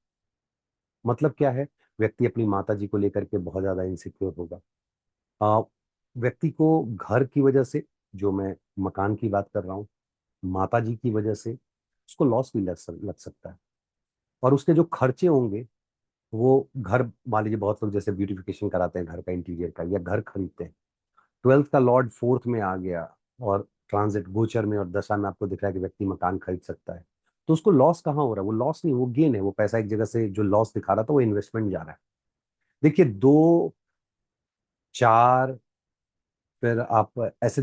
मतलब क्या है, व्यक्ति अपनी माता जी को लेकर के बहुत ज्यादा इनसिक्योर होगा। आ, व्यक्ति को घर की वजह से, जो मैं मकान की बात कर रहा हूँ, माता जी की वजह से उसको लॉस भी लग सकता है। और उसके जो खर्चे होंगे वो घर, मान लीजिए बहुत लोग जैसे ब्यूटिफिकेशन कराते हैं घर का, इंटीरियर का, या घर खरीदते हैं। 12th का लॉर्ड 4th में आ गया और ट्रांजिट गोचर में और दशा में आपको दिख रहा है कि व्यक्ति मकान खरीद सकता है। तो उसको लॉस कहाँ हो रहा है? वो लॉस नहीं, वो गेन है। वो पैसा एक जगह से जो लॉस दिखा रहा था वो इन्वेस्टमेंट जा रहा है। देखिए 2 4, फिर आप ऐसे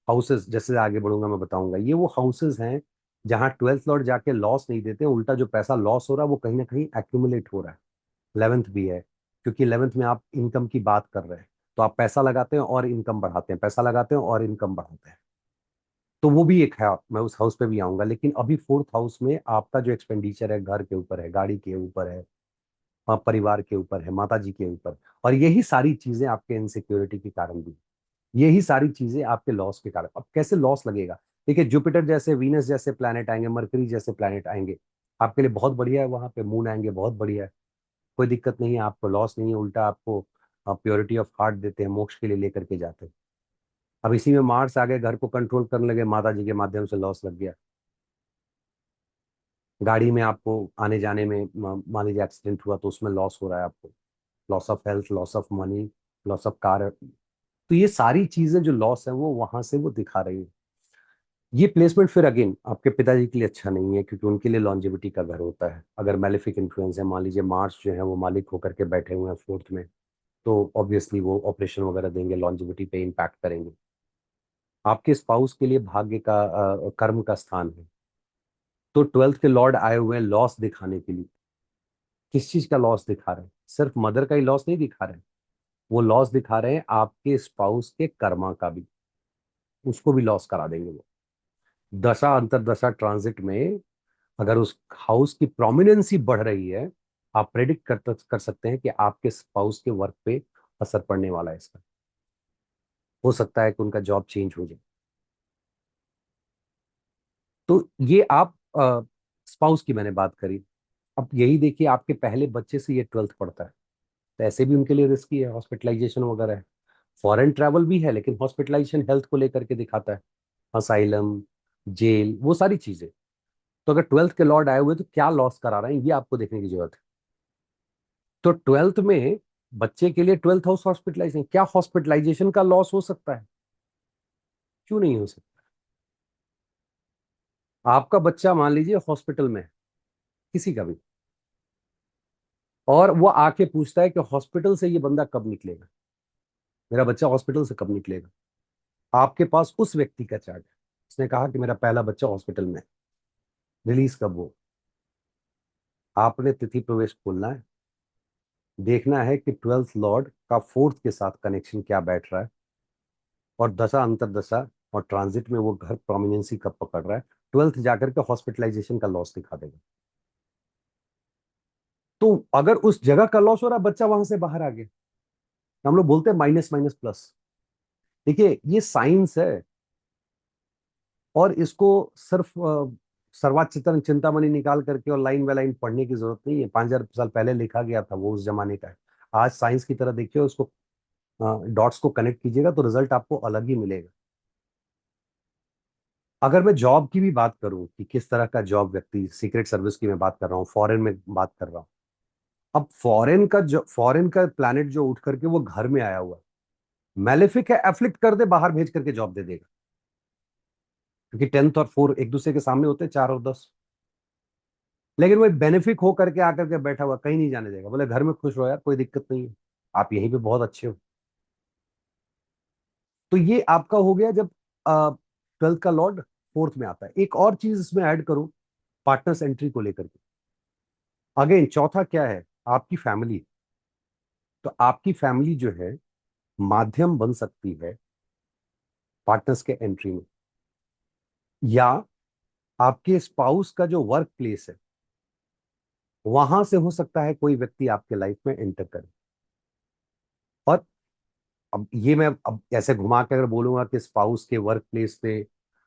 हाउसेस, जैसे आगे बढ़ूंगा मैं बताऊंगा, ये वो हाउसेस हैं जहां 12th लॉर्ड जाके लॉस नहीं देते, उल्टा जो पैसा लॉस हो रहा है वो कहीं ना कहीं एक्यूमुलेट हो रहा है। 11th भी है, क्योंकि 11th में आप इनकम की बात कर रहे हैं। तो आप पैसा लगाते हैं और इनकम बढ़ाते हैं, पैसा लगाते हैं और इनकम बढ़ाते हैं। तो वो भी एक है, मैं उस हाउस पे भी आऊंगा। लेकिन अभी 4th हाउस में आपका जो एक्सपेंडिचर है, घर के ऊपर है, गाड़ी के ऊपर है, परिवार के ऊपर है, माता जी के ऊपर। और यही सारी चीजें आपके इनसिक्योरिटी के कारण भी, यही सारी चीजें आपके लॉस के कारण। अब कैसे लॉस लगेगा? देखिए जुपिटर जैसे, वीनस जैसे प्लैनेट आएंगे, मरकरी जैसे प्लैनेट आएंगे, आपके लिए बहुत बढ़िया है। वहां पे मून आएंगे, बहुत बढ़िया है, कोई दिक्कत नहीं है, आपको लॉस नहीं है, उल्टा आपको प्योरिटी ऑफ हार्ट देते हैं, मोक्ष के लिए लेकर के जाते हैं। अब इसी में मार्स आ गए, घर को कंट्रोल करने लगे, माता जी के माध्यम से लॉस लग गया। गाड़ी में आपको आने जाने में मान लीजिए एक्सीडेंट हुआ तो उसमें लॉस हो रहा है आपको, loss of health, loss of money, loss of car. तो ये सारी चीजें जो लॉस है वो वहां से वो दिखा रही है। ये प्लेसमेंट फिर अगेन आपके पिताजी के लिए अच्छा नहीं है, क्योंकि उनके लिए लॉन्जेविटी का घर होता है। अगर मैलेफिक इन्फ्लुएंस है, मान लीजिए मार्स जो है वो मालिक होकर के बैठे हुए हैं 4th में, तो ऑब्वियसली वो ऑपरेशन वगैरह देंगे, लॉन्जिविटी पे इम्पैक्ट करेंगे। आपके स्पाउस के लिए भाग्य का कर्म का स्थान है। तो 12th के लॉर्ड आए हुए हैं लॉस दिखाने के लिए। किस चीज का लॉस दिखा रहे हैं? सिर्फ मदर का ही लॉस नहीं दिखा रहे हैं, वो लॉस दिखा रहे हैं आपके स्पाउस के कर्मा का भी, उसको भी लॉस करा देंगे वो। दशा अंतरदशा ट्रांजिट में अगर उस हाउस की प्रोमिनेंसी बढ़ रही है, आप प्रेडिक्ट कर सकते हैं कि आपके स्पाउस के वर्क पे असर पड़ने वाला है इसका। हो सकता है कि उनका जॉब चेंज हो जाए। तो ये आप स्पाउस की मैंने बात करी। अब यही देखिए, आपके पहले बच्चे से ये 12th पढ़ता है, तो ऐसे भी उनके लिए रिस्की है, हॉस्पिटलाइजेशन वगैरह है। फॉरेन ट्रैवल भी है, लेकिन हॉस्पिटलाइजेशन हेल्थ को लेकर के दिखाता है, असाइलम, जेल, वो सारी चीजें। तो अगर 12th के लॉर्ड आए हुए तो क्या लॉस करा रहे हैं, ये आपको देखने की जरूरत है। तो 12th में बच्चे के लिए 12th हाउस हॉस्पिटलाइजेशन, क्या हॉस्पिटलाइजेशन का लॉस हो सकता है? क्यों नहीं हो सकता? आपका बच्चा मान लीजिए हॉस्पिटल में है, किसी का भी, और वो आके पूछता है कि हॉस्पिटल से ये बंदा कब निकलेगा, मेरा बच्चा हॉस्पिटल से कब निकलेगा। आपके पास उस व्यक्ति का चार्ट है, उसने कहा कि मेरा पहला बच्चा हॉस्पिटल में है, रिलीज कब हो। आपने तिथि प्रवेश खोलना है, देखना है कि 12th लॉर्ड का 4th के साथ कनेक्शन क्या बैठ रहा है, और दशा अंतरदशा और ट्रांजिट में वो घर प्रोमिनेंसी कब पकड़ रहा है। 12th जाकर के हॉस्पिटलाइजेशन का लॉस दिखा देगा। तो अगर उस जगह का लॉस हो रहा है, बच्चा वहां से बाहर आ गया, हम लोग बोलते हैं माइनस माइनस प्लस। देखिए ये साइंस है, और इसको सिर्फ सर्वाच्चतन चिंतामणि निकाल करके और लाइन बाय लाइन पढ़ने की जरूरत नहीं है। 5,000 साल पहले लिखा गया था, वो उस जमाने का है। आज साइंस की तरह देखिए उसको, डॉट्स को कनेक्ट कीजिएगा तो रिजल्ट आपको अलग ही मिलेगा। अगर मैं जॉब की भी बात करूं कि किस तरह का जॉब व्यक्ति, सीक्रेट सर्विस की मैं बात कर रहा हूँ, फॉरेन में बात कर रहा हूँ। अब फॉरेन का प्लैनेट जो उठ करके वो घर में आया हुआ है, मैलेफिक है, एफ्लिक्ट कर दे, बाहर भेज करके जॉब दे देगा। क्योंकि 10th और 4 एक दूसरे के सामने होते हैं, 4 और 10। लेकिन वो बेनिफिक हो करके आकर के बैठा हुआ, कहीं नहीं जाने देगा, बोले घर में खुश रहो यार, कोई दिक्कत नहीं है, आप यहीं पे बहुत अच्छे हो। तो ये आपका हो गया जब 12th का लॉर्ड 4th में आता है। एक और चीज इसमें ऐड करूं, पार्टनर्स एंट्री को लेकर के। अगेन चौथा क्या है? आपकी फैमिली। तो आपकी फैमिली जो है माध्यम बन सकती है पार्टनर्स के एंट्री में, या आपके स्पाउस का जो वर्क प्लेस है वहां से हो सकता है कोई व्यक्ति आपके लाइफ में एंटर करे। और अब ये मैं अब ऐसे घुमा के अगर बोलूंगा कि स्पाउस के वर्क प्लेस पे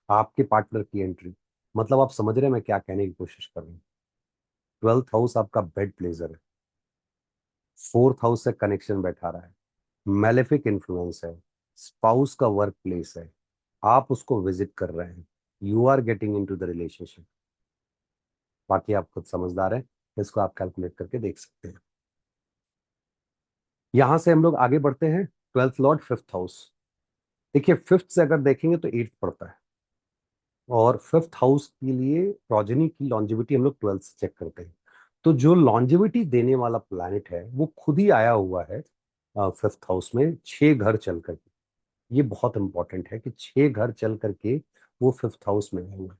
आपके पार्टनर की एंट्री, मतलब आप समझ रहे हैं मैं क्या कहने की कोशिश कर रहा हूँ। 12th हाउस आपका बेड प्लेसर है, 4th हाउस से कनेक्शन बैठा रहा है, मेलेफिक इन्फ्लुएंस है, स्पाउस का वर्क प्लेस है, आप उसको विजिट कर रहे हैं, you are getting into the relationship. बाकी आप खुद समझदार हैं, इसको आप कैलकुलेट करके देख सकते हैं। यहां से हम लोग आगे बढ़ते हैं। 12th Lord 5th house. देखिए 5th से अगर देखेंगे तो 8th पड़ता है, और 5th हाउस के लिए प्रोजेनी की लॉन्जिविटी हम लोग 12th से चेक करते हैं। तो जो लॉन्जिविटी देने वाला प्लैनेट है वो खुद ही आया हुआ है 5th हाउस में, 6 घर चल करके। ये बहुत इंपॉर्टेंट है कि 6 घर चल करके वो 5th हाउस में आया हुआ है।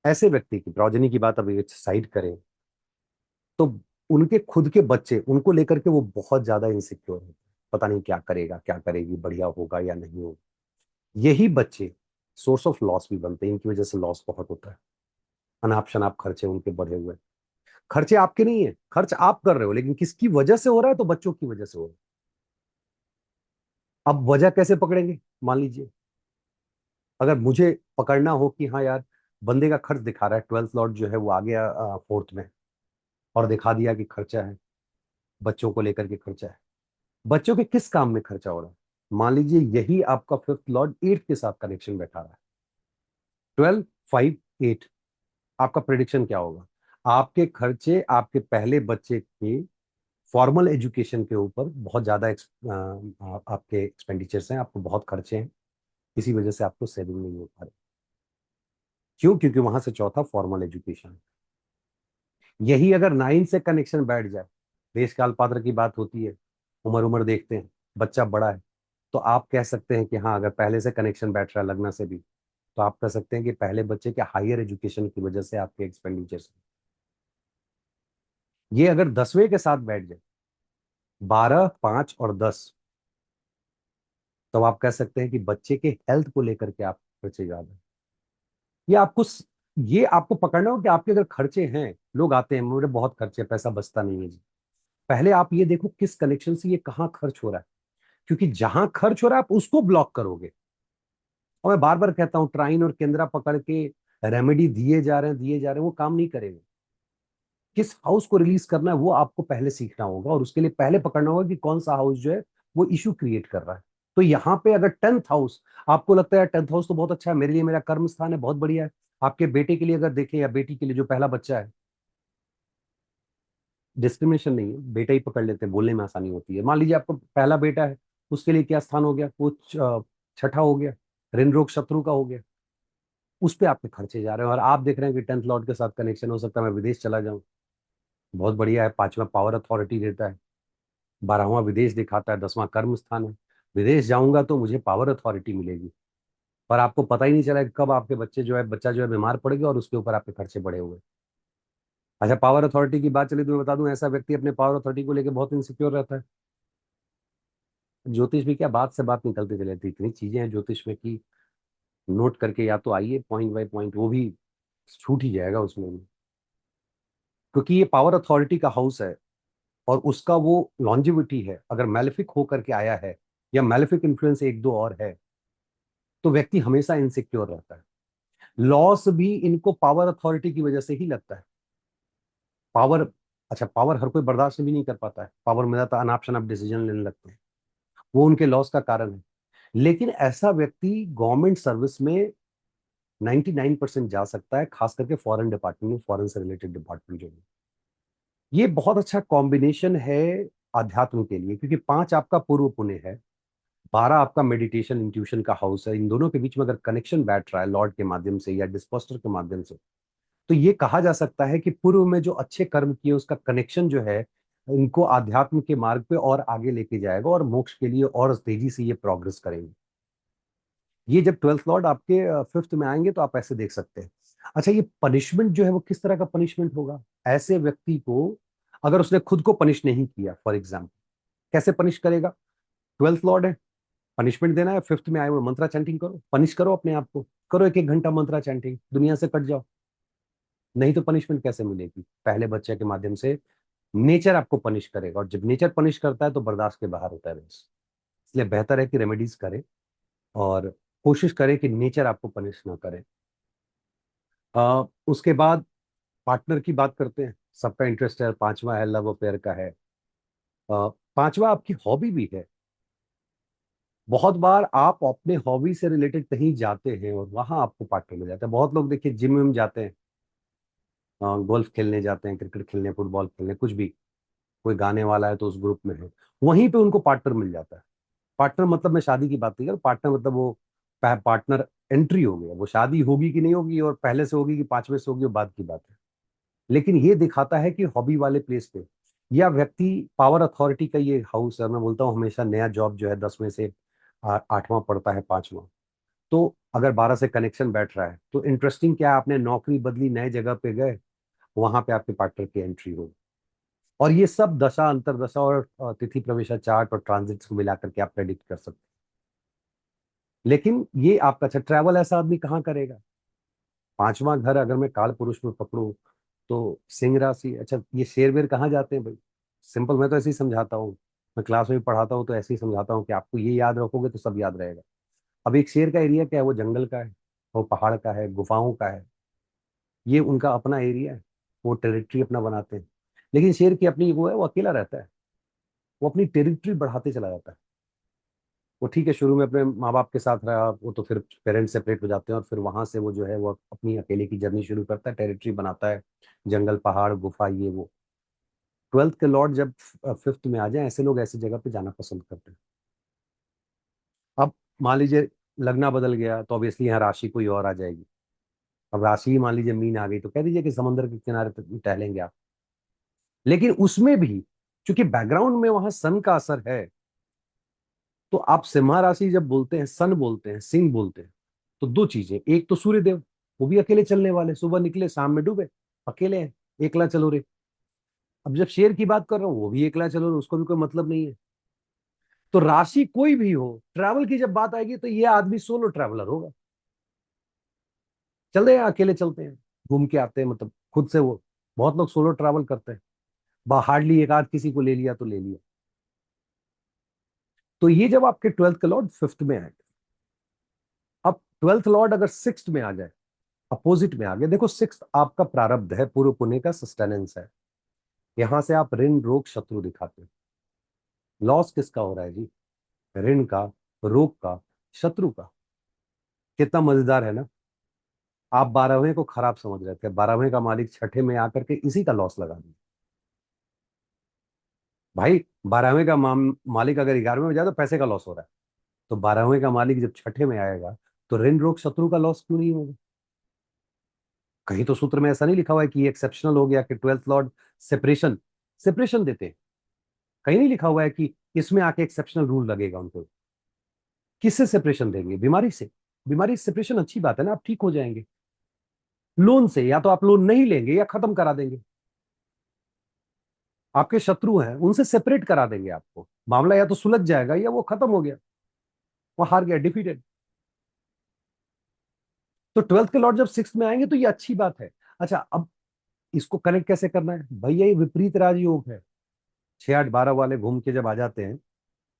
ऐसे व्यक्ति की प्रोजेनी की बात अभी साइड करें, तो उनके खुद के बच्चे, उनको लेकर के वो बहुत ज्यादा इनसिक्योर होते हैं, पता नहीं क्या करेगा क्या करेगी, बढ़िया होगा या नहीं होगा। यही बच्चे सोर्स ऑफ लॉस भी बनते हैं, इनकी वजह से लॉस बहुत होता है। अनाप शनाप खर्चे उनके बढ़े हुए। खर्चे आपके नहीं है, खर्च आप कर रहे हो, लेकिन किसकी वजह से हो रहा है? तो बच्चों की वजह से हो रहा है। अब वजह कैसे पकड़ेंगे? मान लीजिए अगर मुझे पकड़ना हो कि हाँ यार, बंदे का खर्च दिखा रहा है, 12th लॉर्ड जो है वो आ गया 4th में, और दिखा दिया कि खर्चा है, बच्चों को लेकर के खर्चा है। बच्चों के किस काम में खर्चा हो रहा है? मान लीजिए यही आपका 5th लॉर्ड 8th के साथ कनेक्शन बैठा रहा है, 12, 5, 8, आपका प्रिडिक्शन क्या होगा? आपके खर्चे आपके पहले बच्चे के फॉर्मल एजुकेशन के ऊपर बहुत ज्यादा आपके एक्सपेंडिचर्स हैं, आपको बहुत खर्चे हैं, इसी वजह से आपको सेविंग नहीं हो पा रही। क्यों? क्योंकि वहां से चौथा फॉर्मल एजुकेशन। यही अगर 9 से कनेक्शन बैठ जाए, देश काल पात्र की बात होती है, उम्र उम्र देखते हैं, बच्चा बड़ा है, तो आप कह सकते हैं कि हाँ, अगर पहले से कनेक्शन बैठ रहा है लगना से भी, तो आप कह सकते हैं कि पहले बच्चे के हायर एजुकेशन की वजह से आपके एक्सपेंडिचर, ये अगर 10वें के साथ बैठ जाए, 12, 5 और 10, तो आप कह सकते हैं कि बच्चे के हेल्थ को लेकर के आप खर्चे ज्यादा हैं। ये आपको ये आपको पकड़ना हो कि आपके अगर खर्चे हैं, लोग आते हैं मेरे बहुत खर्चे, पैसा बचता नहीं है जी, पहले आप ये देखो किस कनेक्शन से ये कहाँ खर्च हो रहा है, क्योंकि जहां खर्च हो रहा है आप उसको ब्लॉक करोगे। और मैं बार बार कहता हूं, ट्राइन और केंद्रा पकड़ के रेमेडी दिए जा रहे हैं, दिए जा रहे हैं, वो काम नहीं करेंगे। किस हाउस को रिलीज करना है वो आपको पहले सीखना होगा, और उसके लिए पहले पकड़ना होगा कि कौन सा हाउस जो है वो इशू क्रिएट कर रहा है। तो यहाँ पे अगर 10th हाउस, आपको लगता है 10th हाउस तो बहुत अच्छा है मेरे लिए, मेरा कर्म स्थान है, बहुत बढ़िया है, आपके बेटे के लिए अगर देखें या बेटी के लिए जो पहला बच्चा है, डिस्क्रिमिनेशन नहीं है, बेटा ही पकड़ लेते हैं, बोलने में आसानी होती है। मान लीजिए आपको पहला बेटा है, उसके लिए क्या स्थान हो गया, वो छठा हो गया, ऋण रोग शत्रु का हो गया, उस पे आपके खर्चे जा रहे हैं, और आप देख रहे हैं कि 10th लॉर्ड के साथ कनेक्शन हो सकता है, मैं विदेश चला जाऊं, बहुत बढ़िया है, 5वां पावर अथॉरिटी देता है, 12वां विदेश दिखाता है, 10वां कर्म स्थान है, विदेश जाऊंगा तो मुझे पावर अथॉरिटी मिलेगी, पर आपको पता ही नहीं चला कि कब आपके बच्चा जो है बीमार पड़ गया और उसके ऊपर आपके खर्चे बढ़े हुए। अच्छा, पावर अथॉरिटी की बात चली तो मैं बता दूं, ऐसा व्यक्ति अपने पावर अथॉरिटी को लेकर बहुत इनसिक्योर रहता है। ज्योतिष भी क्या, बात से बात निकलती चली जाती है, इतनी चीजें हैं ज्योतिष में कि नोट करके या तो आइए पॉइंट बाय पॉइंट, वो भी छूट ही जाएगा उसमें भी, क्योंकि ये पावर अथॉरिटी का हाउस है, और उसका वो लॉन्जिविटी है, अगर मैलेफिक होकर के आया है या मैलेफिक इन्फ्लुएंस एक दो और है, तो व्यक्ति हमेशा इनसिक्योर रहता है। लॉस भी इनको पावर अथॉरिटी की वजह से ही लगता है। पावर, अच्छा, पावर हर कोई बर्दाश्त भी नहीं कर पाता है, पावर में जाता अनाप शनाप डिसीजन लेने लगते हैं, वो उनके लॉस का कारण है। लेकिन ऐसा व्यक्ति गवर्नमेंट सर्विस में 99% जा सकता है, खास करके फॉरेन डिपार्टमेंट में, फॉरेन से रिलेटेड डिपार्टमेंट जो है, ये बहुत अच्छा कॉम्बिनेशन है आध्यात्म के लिए, क्योंकि 5 आपका पूर्व पुण्य है, 12 आपका मेडिटेशन इंट्यूशन का हाउस है, इन दोनों के बीच में अगर कनेक्शन बैठ रहा है लॉर्ड के माध्यम से या डिस्पोस्टर के माध्यम से, तो ये कहा जा सकता है कि पूर्व में जो अच्छे कर्म किए उसका कनेक्शन जो है इनको आध्यात्म के मार्ग पे और आगे लेके जाएगा, और मोक्ष के लिए और तेजी से ये प्रोग्रेस करेंगे। ये जब 12th लॉर्ड आपके 5th में आएंगे तो आप ऐसे देख सकते हैं। अच्छा, ये पनिशमेंट जो है वो किस तरह का पनिशमेंट होगा ऐसे व्यक्ति को, अगर उसने खुद को पनिश नहीं किया, फॉर एग्जाम्पल, कैसे पनिश करेगा? 12th लॉर्ड है, पनिशमेंट देना है, 5th में आए हुए मंत्रा चैंटिंग करो, पनिश करो अपने आप को, करो 1-1 घंटा मंत्रा चैंटिंग, दुनिया से कट जाओ। नहीं तो पनिशमेंट कैसे मिलेगी? पहले बच्चे के माध्यम से नेचर आपको पनिश करेगा, और जब नेचर पनिश करता है तो बर्दाश्त के बाहर होता है बस। इसलिए बेहतर है कि रेमेडीज करें, और कोशिश करें कि नेचर आपको पनिश ना करे। उसके बाद पार्टनर की बात करते हैं, सबका इंटरेस्ट है, 5वां है लव अफेयर का है, 5वां आपकी हॉबी भी है। बहुत बार आप अपने हॉबी से रिलेटेड कहीं जाते हैं और वहां आपको पार्टनर मिल जाता है। बहुत लोग देखिए जिम में जाते हैं, गोल्फ खेलने जाते हैं, क्रिकेट खेलने, फुटबॉल खेलने, कुछ भी, कोई गाने वाला है तो उस ग्रुप में है, वहीं पे उनको पार्टनर मिल जाता है। पार्टनर मतलब मैं शादी की बात नहीं कर, पार्टनर मतलब वो पार्टनर एंट्री हो गया, वो शादी होगी कि नहीं होगी और पहले से होगी कि 5वें से होगी वो बात की बात है। लेकिन ये दिखाता है कि हॉबी वाले प्लेस पे या व्यक्ति, पावर अथॉरिटी का ये हाउस है, मैं बोलता हूँ हमेशा नया जॉब जो है 10वें से 8वां पड़ता है, 5वां, तो अगर 12 से कनेक्शन बैठ रहा है तो इंटरेस्टिंग क्या है, आपने नौकरी बदली, नए जगह पे गए, वहां पे आपके पार्टनर की एंट्री हो। और ये सब दशा अंतरदशा और तिथि प्रवेशा चार्ट और ट्रांजिट्स को मिलाकर के आप प्रेडिक्ट कर सकते हैं। लेकिन ये आपका, अच्छा, ट्रैवल ऐसा आदमी कहाँ करेगा? 5वां घर अगर मैं काल पुरुष में पकड़ूं तो सिंह राशि, अच्छा, ये शेर वेर कहाँ जाते हैं भाई? सिंपल, मैं तो ऐसे ही समझाता हूँ, मैं क्लास में भी पढ़ाता हूँ तो ऐसे ही समझाता हूँ कि आपको ये याद रखोगे तो सब याद रहेगा। अब एक शेर का एरिया क्या है? वो जंगल का है, वो पहाड़ का है, गुफाओं का है, ये उनका अपना एरिया है, वो टेरिटरी अपना बनाते हैं। लेकिन शेर की अपनी वो है, वो अकेला रहता है, वो अपनी टेरिटरी बढ़ाते चला जाता है। वो ठीक है, शुरू में अपने माँ बाप के साथ रहा, वो तो फिर पेरेंट्स सेपरेट हो जाते हैं, और फिर वहां से वो जो है वो अपनी अकेले की जर्नी शुरू करता है, टेरिटरी बनाता है, जंगल, पहाड़, गुफा, ये वो। 12th के लॉर्ड जब 5th में आ जाए, ऐसे लोग ऐसी जगह पे जाना पसंद करते हैं। अब मान लीजिए लगना बदल गया तो ऑब्वियसली यहाँ राशि कोई और आ जाएगी। अब राशि ही मान लीजिए मीन आ गई तो कह दीजिए कि समंदर के किनारे टहलेंगे आप। लेकिन उसमें भी क्योंकि बैकग्राउंड में वहां सन का असर है। तो आप सिंह राशि जब बोलते हैं, सन बोलते हैं, सिंह बोलते हैं, तो दो चीजें, एक तो सूर्य देव, वो भी अकेले चलने वाले, सुबह निकले शाम में डूबे, अकेले हैं, एकला चलो रे। अब जब शेर की बात कर रहा हूं, वो भी एकला चलो रे, उसको भी कोई मतलब नहीं है। तो राशि कोई भी हो, ट्रैवल की जब बात आएगी तो ये आदमी सोलो ट्रैवलर होगा। चल रहे हैं, अकेले चलते हैं, घूम के आते हैं, मतलब खुद से वो, बहुत लोग सोलो ट्रैवल करते हैं, हार्डली एक आध किसी को ले लिया तो ले लिया। तो ये जब आपके ट्वेल्थ का लॉर्ड फिफ्थ में आए, अब ट्वेल्थ लॉर्ड अगर सिक्स्थ में आ जाए, अपोजिट में आ गया, देखो सिक्स्थ आपका प्रारब्ध है, पूर्व पुण्य का सस्टेनेंस है, यहां से आप ऋण रोग शत्रु दिखाते हैं। लॉस किसका हो रहा है जी? ऋण का, रोग का, शत्रु का। कितना मजेदार है ना। आप 12वें को खराब समझ रहे थे, 12वें का मालिक छठे में आकर के इसी का लॉस लगा दिया। भाई 12वें का मालिक अगर 11वें में जाए तो पैसे का लॉस हो रहा है, तो 12वें का मालिक जब छठे में आएगा तो ऋण रोग शत्रु का लॉस क्यों नहीं होगा? कहीं तो सूत्र में ऐसा नहीं लिखा हुआ है कि ये एक्सेप्शनल हो गया कि ट्वेल्थ लॉर्ड सेपरेशन सेपरेशन देते हैं। कहीं नहीं लिखा हुआ है कि इसमें आके एक्सेप्शनल रूल लगेगा उनको। किससे सेपरेशन देंगे? बीमारी से। बीमारी सेपरेशन अच्छी बात है ना, आप ठीक हो जाएंगे। लोन से, या तो आप लोन नहीं लेंगे या खत्म करा देंगे। आपके शत्रु हैं, उनसे सेपरेट करा देंगे आपको, मामला या तो सुलझ जाएगा या वो खत्म हो गया, वो हार गया, डिफीटेड। तो ट्वेल्थ के लॉर्ड जब सिक्स में आएंगे तो ये अच्छी बात है। अच्छा, अब इसको कनेक्ट कैसे करना है भैया? ये विपरीत राजयोग है। 6 8 12 वाले घूम के जब आ जाते हैं,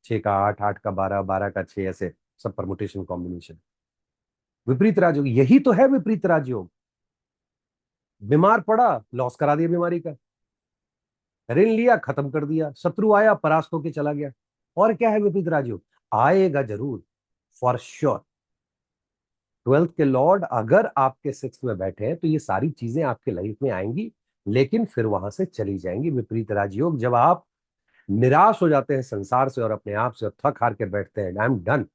6 का 8, 8 का 12, 12 का 6, ऐसे सब परमुटेशन कॉम्बिनेशन, विपरीत राजयोग यही तो है। विपरीत राजयोग, बीमार पड़ा, लॉस करा दिया बीमारी का, ऋण लिया, खत्म कर दिया, शत्रु आया, परास्त होके चला गया। और क्या है विपरीत राजयोग? आएगा जरूर, फॉर श्योर। ट्वेल्थ के लॉर्ड अगर आपके सिक्स में बैठे हैं तो ये सारी चीजें आपके लाइफ में आएंगी, लेकिन फिर वहां से चली जाएंगी। विपरीत राजयोग, जब आप निराश हो जाते हैं संसार से और अपने आप से और थक हार के बैठते हैं, आई एम डन,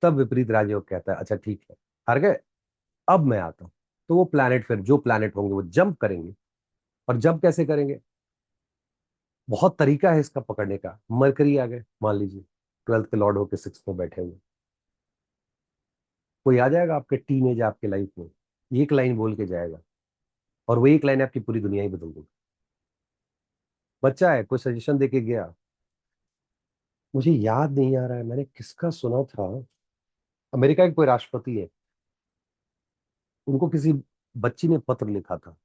तब विपरीत राजयोग कहता है अच्छा ठीक है, हार गए, अब मैं आता हूं। तो वो प्लैनेट, फिर जो प्लैनेट होंगे वो जंप करेंगे। और जंप कैसे करेंगे? बहुत तरीका है इसका पकड़ने का। मरकरी आ गए मान लीजिए, ट्वेल्थ के लॉर्ड होके सिक्स में बैठे हुए, कोई आ जाएगा आपके टीन एज आपके लाइफ में, एक लाइन बोल के जाएगा, और वो एक लाइन आपकी पूरी दुनिया ही बदल देगी। बच्चा है, कोई सजेशन दे के गया, मुझे याद नहीं आ रहा है मैंने किसका सुना था, अमेरिका के कोई राष्ट्रपति है, उनको किसी बच्ची ने पत्र लिखा था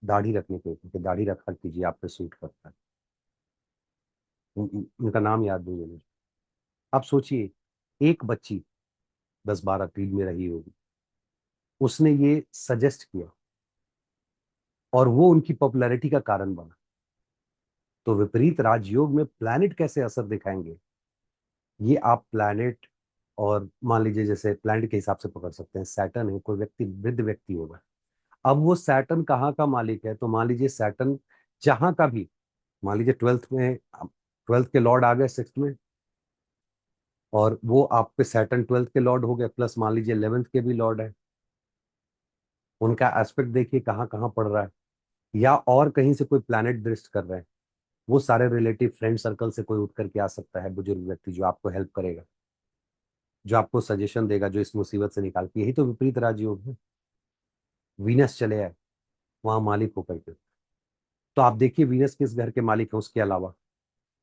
दाढ़ी रखने के ऊपर कि दाढ़ी रखा कीजिए, आप पे सूट करता है। उनका नाम याद नहीं है मुझे। आप सोचिए, एक बच्ची 10 12 फील्ड में रही होगी, उसने ये सजेस्ट किया और वो उनकी पॉपुलैरिटी का कारण बना। तो विपरीत राजयोग में प्लैनेट कैसे असर दिखाएंगे, ये आप प्लैनेट, और मान लीजिए जैसे प्लैनेट के हिसाब से पकड़ सकते हैं, सैटर्न है, कोई व्यक्ति वृद्ध व्यक्ति होगा, अब वो सैटर्न कहाँ का मालिक है? तो मान लीजिए सैटर्न जहां का भी, मान लीजिए ट्वेल्थ में, ट्वेल्थ के लॉर्ड आ गए सिक्स में, और वो आप पे सैटर्न ट्वेल्थ के लॉर्ड हो गए, प्लस मान लीजिए 11th के भी लॉर्ड है, उनका एस्पेक्ट देखिए कहाँ कहाँ पड़ रहा है, या और कहीं से कोई प्लैनेट दृष्ट कर रहे हैं, वो सारे रिलेटिव फ्रेंड सर्कल से कोई उठ करके आ सकता है, बुजुर्ग व्यक्ति जो आपको हेल्प करेगा, जो आपको सजेशन देगा, जो इस मुसीबत से निकाल के, यही तो विपरीत राजयोग है। वीनस चले आए वहां मालिक होकर के, तो आप देखिए वीनस किस घर के मालिक है उसके अलावा,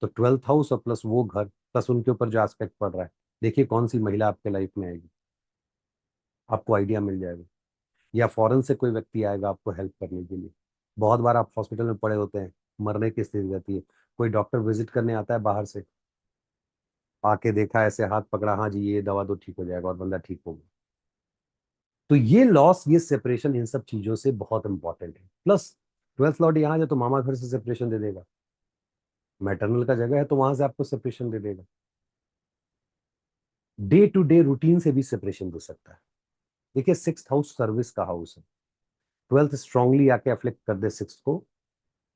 तो ट्वेल्थ हाउस और प्लस वो घर, प्लस उनके ऊपर जो एस्पेक्ट पड़ रहा है, देखिए कौन सी महिला आपके लाइफ में आएगी, आपको आइडिया मिल जाएगा। या फॉरेन से कोई व्यक्ति आएगा आपको हेल्प करने के लिए। बहुत बार आप हॉस्पिटल में पड़े होते हैं, मरने की स्थिति रहती है, कोई डॉक्टर विजिट करने आता है बाहर से, आके देखा, ऐसे हाथ पकड़ा, हाँ जी ये दवा दो ठीक हो जाएगा, और बंदा ठीक हो गया। तो ये लॉस, ये सेपरेशन इन सब चीजों से बहुत इंपॉर्टेंट है। प्लस ट्वेल्थ लॉर्ड यहाँ जाए तो मामा घर से सेपरेशन दे देगा, मैटरनल का जगह है तो वहां से आपको सेपरेशन दे देगा, डे टू डे रूटीन से भी सेपरेशन दे सकता है। देखिए सिक्स हाउस सर्विस का हाउस है, ट्वेल्थ स्ट्रांगली आके अफ्लिक्ट कर दे सिक्स को,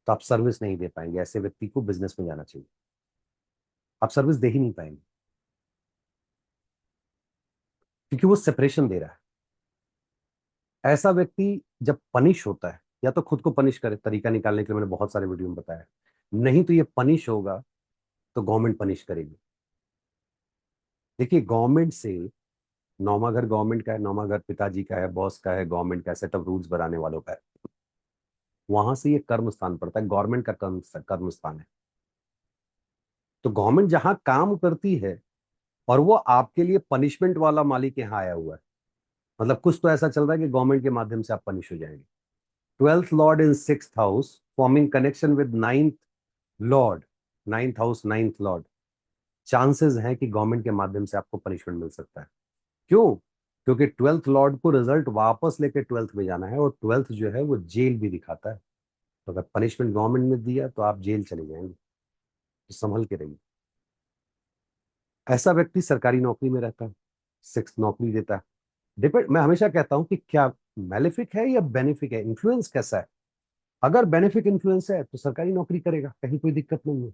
तो आप सर्विस नहीं दे पाएंगे। ऐसे व्यक्ति को बिजनेस में जाना चाहिए, आप सर्विस दे ही नहीं पाएंगे, क्योंकि वो सेपरेशन दे रहा है। ऐसा व्यक्ति जब पनिश होता है, या तो खुद को पनिश करे, तरीका निकालने के लिए मैंने बहुत सारे वीडियो में बताया, नहीं तो ये पनिश होगा, तो गवर्नमेंट पनिश करेगी। देखिए, गवर्नमेंट से नौमा घर गवर्नमेंट का है, नौमा घर पिताजी का है, बॉस का है, गवर्नमेंट का सेट ऑफ रूल्स बनाने वालों का है। वहां से ये कर्म स्थान पड़ता है, गवर्नमेंट का कर्म स्थान है। तो गवर्नमेंट जहां काम करती है, और वो आपके लिए पनिशमेंट वाला मालिक यहाँ आया हुआ है। मतलब कुछ तो ऐसा चल रहा है कि गवर्नमेंट के माध्यम से आप पनिश हो जाएंगे। 12th Lord in 6th house forming connection with 9th Lord, 9th house 9th Lord, chances हैं कि गवर्नमेंट के माध्यम से आपको पनिशमेंट मिल सकता है। क्यों? क्योंकि 12th लॉर्ड को रिजल्ट वापस लेके 12th में जाना है, और 12th जो है वो जेल भी दिखाता है। तो अगर पनिशमेंट गवर्नमेंट ने दिया तो आप जेल चले जाएंगे, तो संभल के रहिए। ऐसा व्यक्ति सरकारी नौकरी में रहता है, 6th नौकरी देता है। डिपेंड, मैं हमेशा कहता हूं कि क्या मैलेफिक है या बेनिफिक है, इन्फ्लुएंस कैसा है। अगर बेनिफिक इन्फ्लुएंस है तो सरकारी नौकरी करेगा, कहीं कोई दिक्कत नहीं है।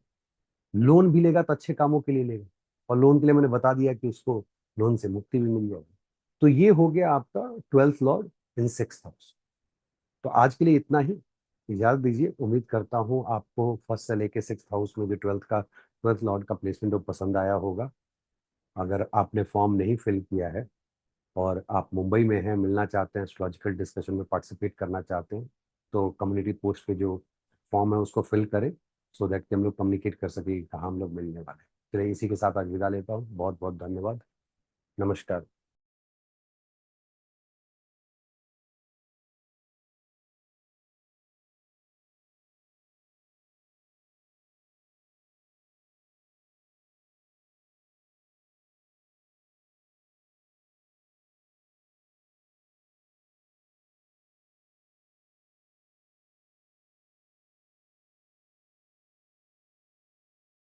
लोन भी लेगा तो अच्छे कामों के लिए लेगा, और लोन के लिए मैंने बता दिया कि उसको लोन से मुक्ति भी मिल जाएगी। तो ये हो गया आपका 12th लॉर्ड इन 6th हाउस। तो आज के लिए इतना ही, इजाजत दीजिए। उम्मीद करता हूँ आपको फर्स्ट से लेके 6th हाउस में जो 12th लॉर्ड का प्लेसमेंट वो पसंद आया होगा। अगर आपने फॉर्म नहीं फिल किया है और आप मुंबई में हैं, मिलना चाहते हैं, एस्ट्रोलॉजिकल डिस्कशन में पार्टिसिपेट करना चाहते हैं, तो कम्युनिटी पोस्ट पे जो फॉर्म है उसको फिल करें, सो दैट कि हम लोग कम्युनिकेट कर सकें कहाँ हम लोग मिलने वाले हैं। चलिए, इसी के साथ आज विदा लेता हूँ। बहुत बहुत धन्यवाद। नमस्कार।